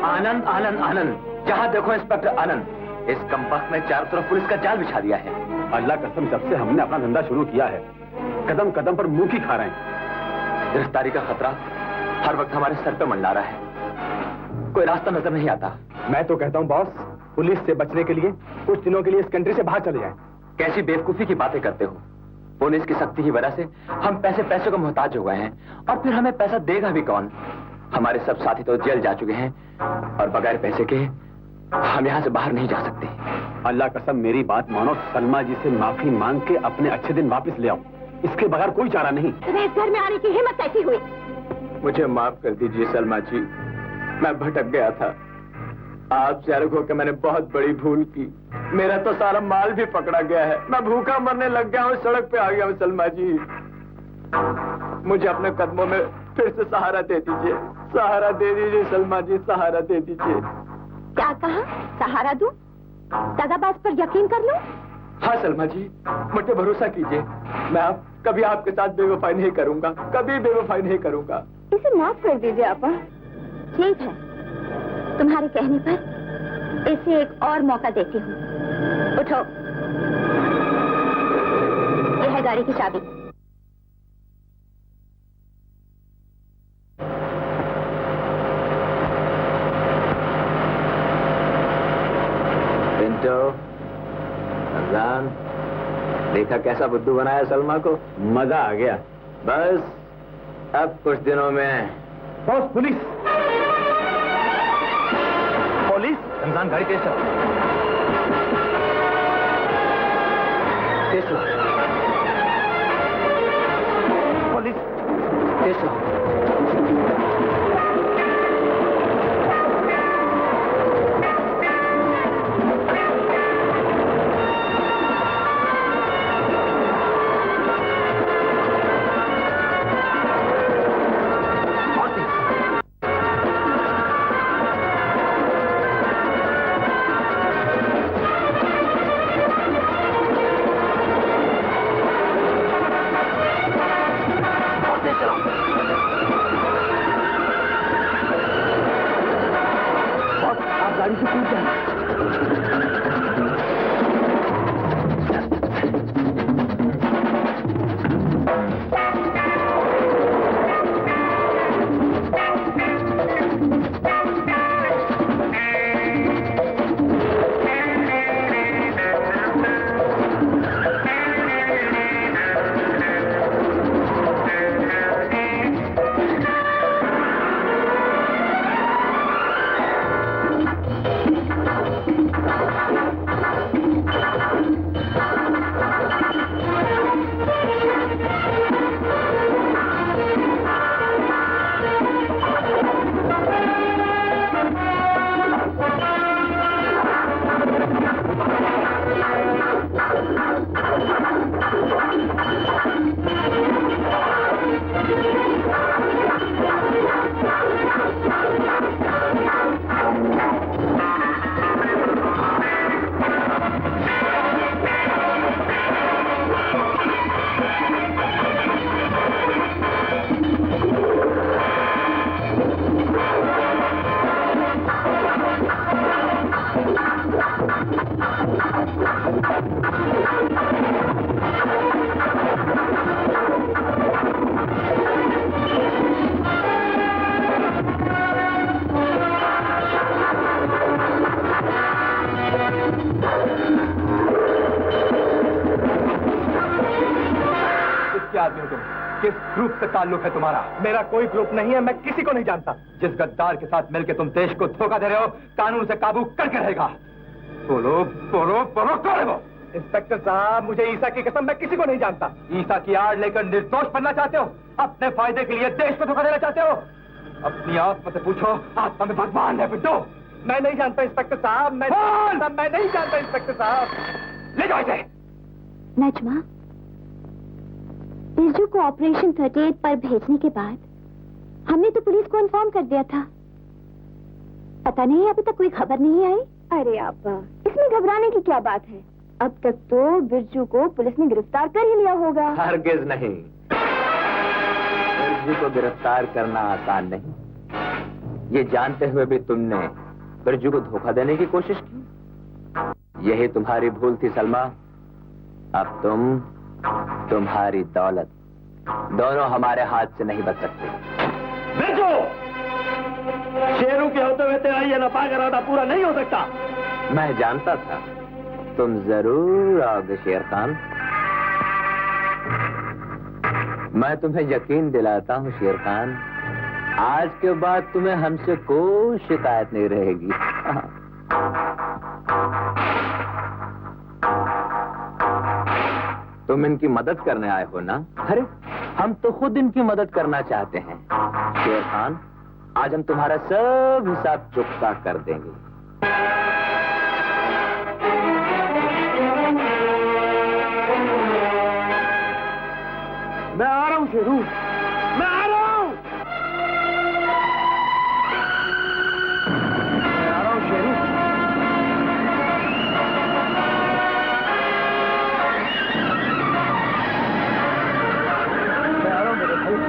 आनंद आनंद आनंद, जहां देखो इंस्पेक्टर आनंद। इस कंपनी ने चारों तरफ पुलिस का जाल बिछा दिया है। अल्लाह कसम, जब से हमने अपना धंधा शुरू किया है कदम कदम पर मुंह की खा रहे हैं। गिरफ्तारी का खतरा हर वक्त हमारे सर पे मंडरा रहा है, कोई रास्ता नजर नहीं आता। मैं तो कहता हूँ बॉस, पुलिस से बचने के लिए कुछ दिनों के लिए इस कंट्री से बाहर चले जाएं। कैसी बेवकूफी की बातें करते हो। पुलिस की सख्ती की वजह से हम पैसे को मोहताज हो गए हैं, और फिर हमें पैसा देगा भी कौन? हमारे सब साथी तो जेल जा चुके हैं, और बगैर पैसे के हम यहाँ से बाहर नहीं जा सकते। अल्लाह कसम, मेरी बात मानो, सलमा जी से माफी मांग के अपने अच्छे दिन वापस ले आओ, इसके बगैर कोई चारा नहीं। तुम्हें इस घर में आने की हिम्मत कैसी हुई? मुझे माफ कर दीजिए सलमा जी, मैं भटक गया था। आपसे अलग होकर मैंने बहुत बड़ी भूल की। मेरा तो सारा माल भी पकड़ा गया है, मैं भूखा मरने लग गया हूँ, सड़क पे आ गया हूँ। सलमा जी, मुझे अपने कदमों में फिर से सहारा दे दीजिए, सहारा दे दीजिए सलमा जी, सहारा दे दीजिए। क्या कहा? सहारा दूं? दगाबाज पर यकीन कर लूं? हाँ सलमा जी, मुझ पे भरोसा कीजिए, मैं कभी आपके साथ बेवफाई नहीं करूंगा, कभी बेवफाई नहीं करूंगा। इसे माफ कर दीजिए आपा। ठीक है, तुम्हारे कहने पर इसे एक और मौका देती हूँ। उठो, यह है गाड़ी की चाबी। पिंटो, रमजान, देखा कैसा बुद्धू बनाया सलमा को? मजा आ गया। बस अब कुछ दिनों में। Boss, police! पुलिस! रमजान, गाड़ी तेज चला, तेज चला। पुलिस! तेज चला। किस ग्रुप से ताल्लुक है तुम्हारा? मेरा कोई ग्रुप नहीं है, मैं किसी को नहीं जानता। जिस गद्दार के साथ मिलकर तुम देश को धोखा दे रहे हो, कानून से काबू करके रहेगा। बोलो बोलो बोलो, कौन है वो? इंस्पेक्टर साहब, मुझे ईसा की कसम, मैं किसी को नहीं जानता। ईसा की आड़ लेकर निर्दोष बनना चाहते हो? अपने फायदे के लिए देश को धोखा देना चाहते हो? अपनी आत्मा से पूछो, आत्मा में भगवान है बिट्टू। मैं नहीं जानता इंस्पेक्टर साहब, मैं नहीं जानता इंस्पेक्टर साहब। ले जाओ इसे। नजमा, बिरजू को ऑपरेशन 38 पर भेजने के बाद हमने तो पुलिस को इन्फॉर्म कर दिया था। पता नहीं अभी तक कोई खबर नहीं आई। अरे आपा, इसमें घबराने की क्या बात है? अब तक तो बिरजू को पुलिस ने गिरफ्तार कर ही लिया होगा। हरगिज नहीं, बिरजू को गिरफ्तार करना आसान नहीं। ये जानते हुए भी तुमने बिरजू को धोखा देने की कोशिश की। यही तुम्हारी भूल थी सलमा। अब तुम्हारी दौलत दोनों हमारे हाथ से नहीं बच सकते। बेचो! शेरू के होते हुए तेरा ये नापाक इरादा पूरा नहीं हो सकता। मैं जानता था तुम जरूर आओगे शेर खान। मैं तुम्हें यकीन दिलाता हूँ शेर खान, आज के बाद तुम्हें हमसे कोई शिकायत नहीं रहेगी। तुम इनकी मदद करने आए हो ना? अरे हम तो खुद इनकी मदद करना चाहते हैं। शेर खान, आज हम तुम्हारा सब हिसाब चुकता कर देंगे। मैं आ रहा हूं शेरू, मैं आ रहा हूं। मैं आ रहा हूं शेरू। मैं आ रहा हूं मेरे भाई।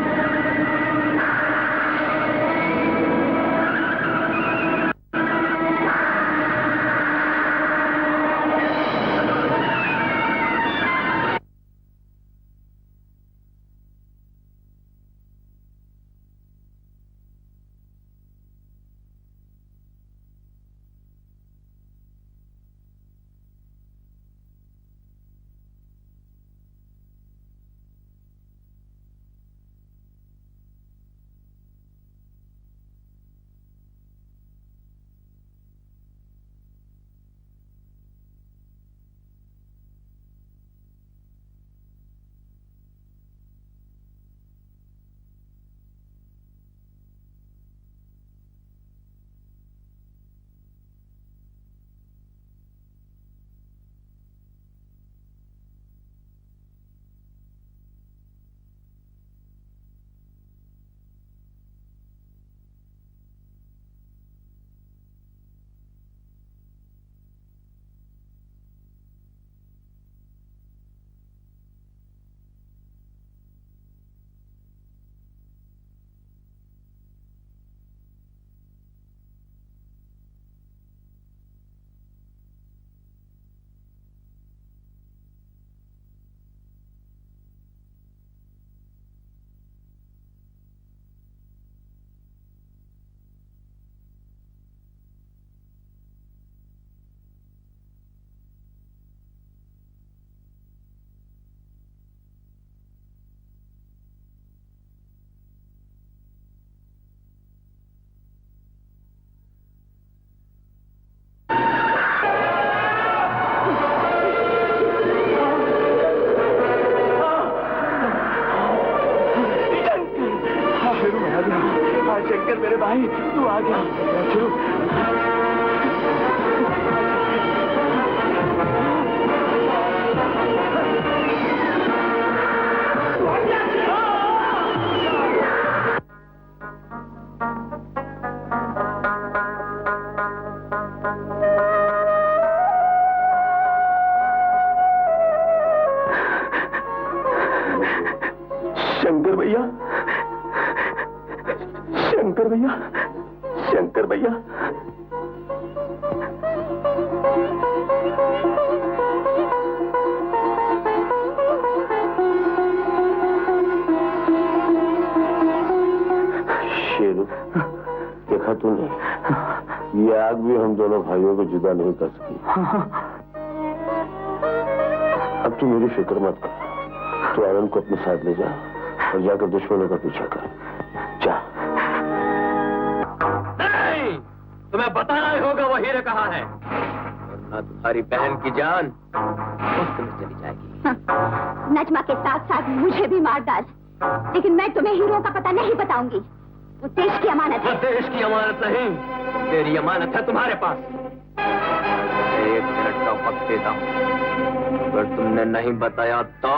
शंकर मेरे भाई, तू आ गया। शेरू, शंकर भैया, शंकर भैया, शंकर भैया। शेरू, देखा तूने, ये आग भी हम दोनों भाइयों को जुदा नहीं कर सकी। अब तू मेरी फिक्र मत कर, तू आनंद को अपने साथ ले जा और जाकर दुश्मनों का पीछा कर। जा। नहीं, तुम्हें बताना ही होगा वो हीरे कहाँ है, वरना तुम्हारी बहन की जान मुफ्त में चली जाएगी। नजमा के साथ साथ मुझे भी मार डाल, लेकिन मैं तुम्हें हीरो का पता नहीं बताऊंगी। वो देश की अमानत है। देश की अमानत नहीं, तेरी अमानत है तुम्हारे पास। एक मिनट का वक्त देता हूं, अगर तुमने नहीं बताया तो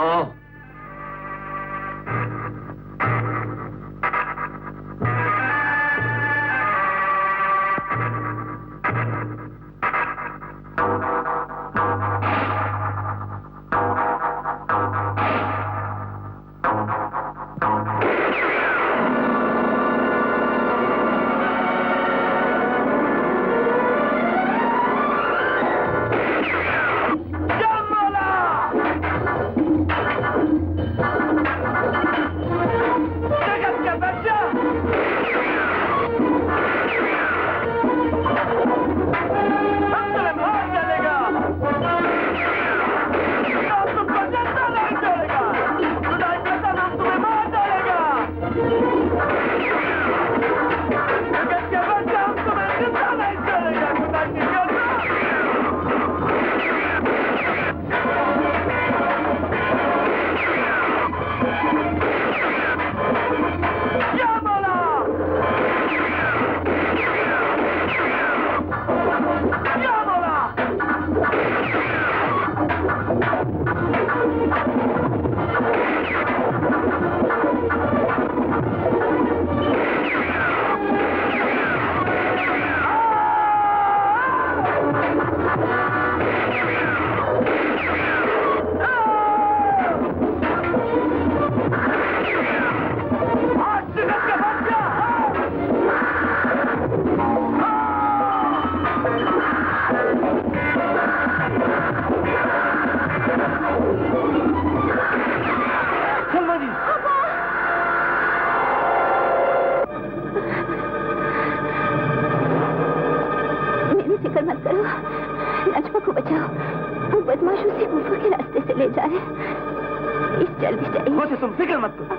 चल मुझे तुम फिक्र मत करो।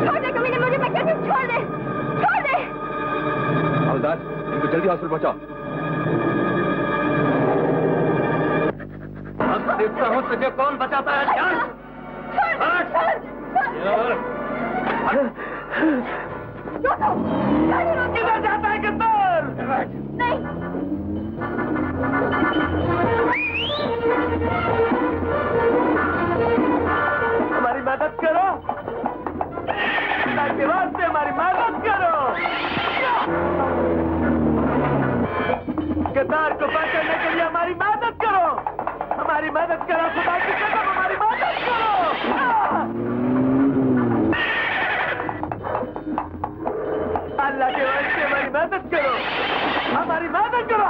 छोड़ दे कमीने मुझे, मैं कहती हूँ छोड़ दे, छोड़ दे। हवलदार, इनको जल्दी हॉस्पिटल पहुंचाओ। अब देखता हूँ तुझे कौन बचाता है। ध्यान किधर जाता है गद्दार? नहीं, हमारी मदद करो, के वास्ते हमारी मदद करो। गद्दार को पकड़ने के लिए हमारी मदद करो, हमारी मदद करो, खुदा की कसम हमारी मदद करो। अल्लाह के वास्ते हमारी मदद करो, हमारी मदद करो।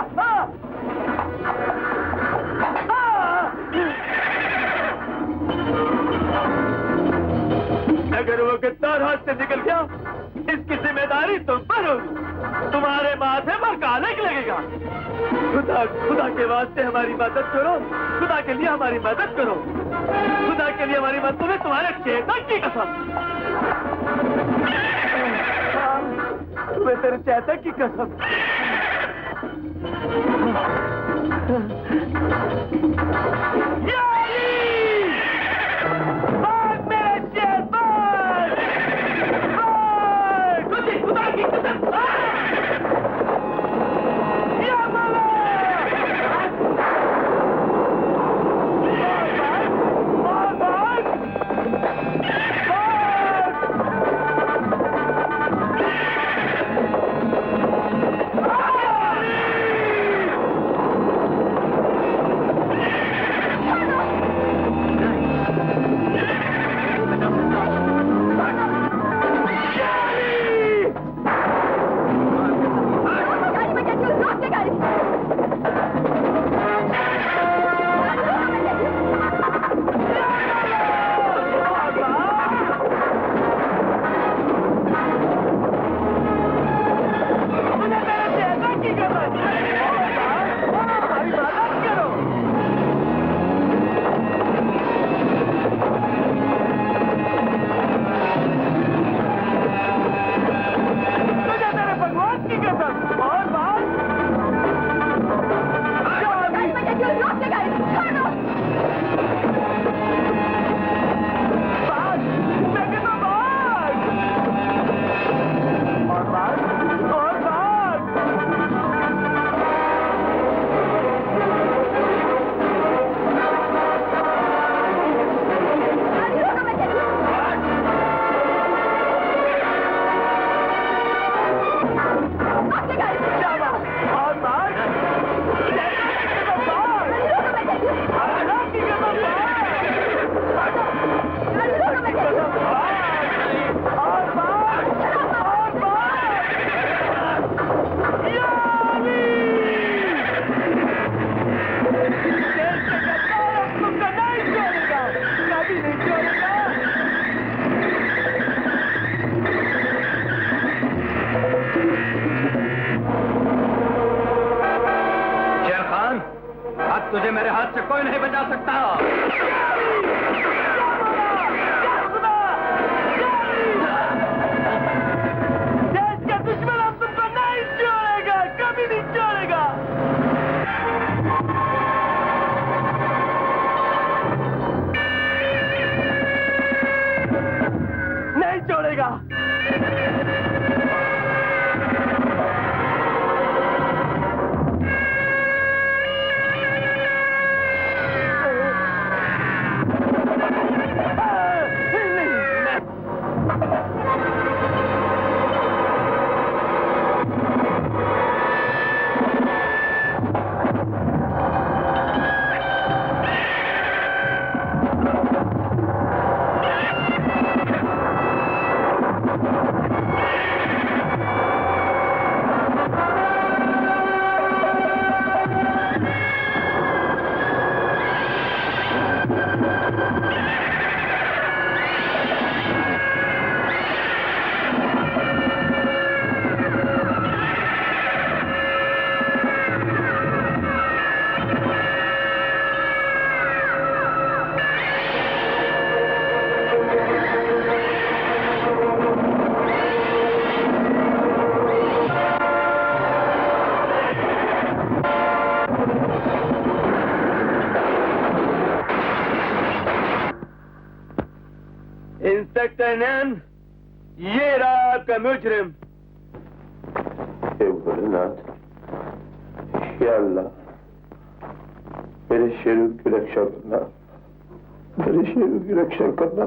अगर वो गद्दार हाथ से निकल गया, इसकी जिम्मेदारी तुम पर होगी, तुम्हारे माथे पर कालिक लगेगा। खुदा खुदा के वास्ते हमारी मदद करो, खुदा के लिए हमारी मदद करो, खुदा के लिए हमारी मदद करो, तुम्हारे चेतन की कसम, तुम्हें तेरे चेतन की कसम। खुदा की कसम। तुझे मेरे हाथ से कोई नहीं बचा सकता। देश का दुश्मन हम तुमको नहीं छोड़ेगा, कभी नहीं छोड़ेगा। नहीं छोड़ेगा। इंस्पेक्टर नैन, ये रहा आपका मुजरिम। हे भोलेनाथ, या अल्लाह, मेरे शेरू की रक्षा करना, मेरे शेरू की रक्षा करना।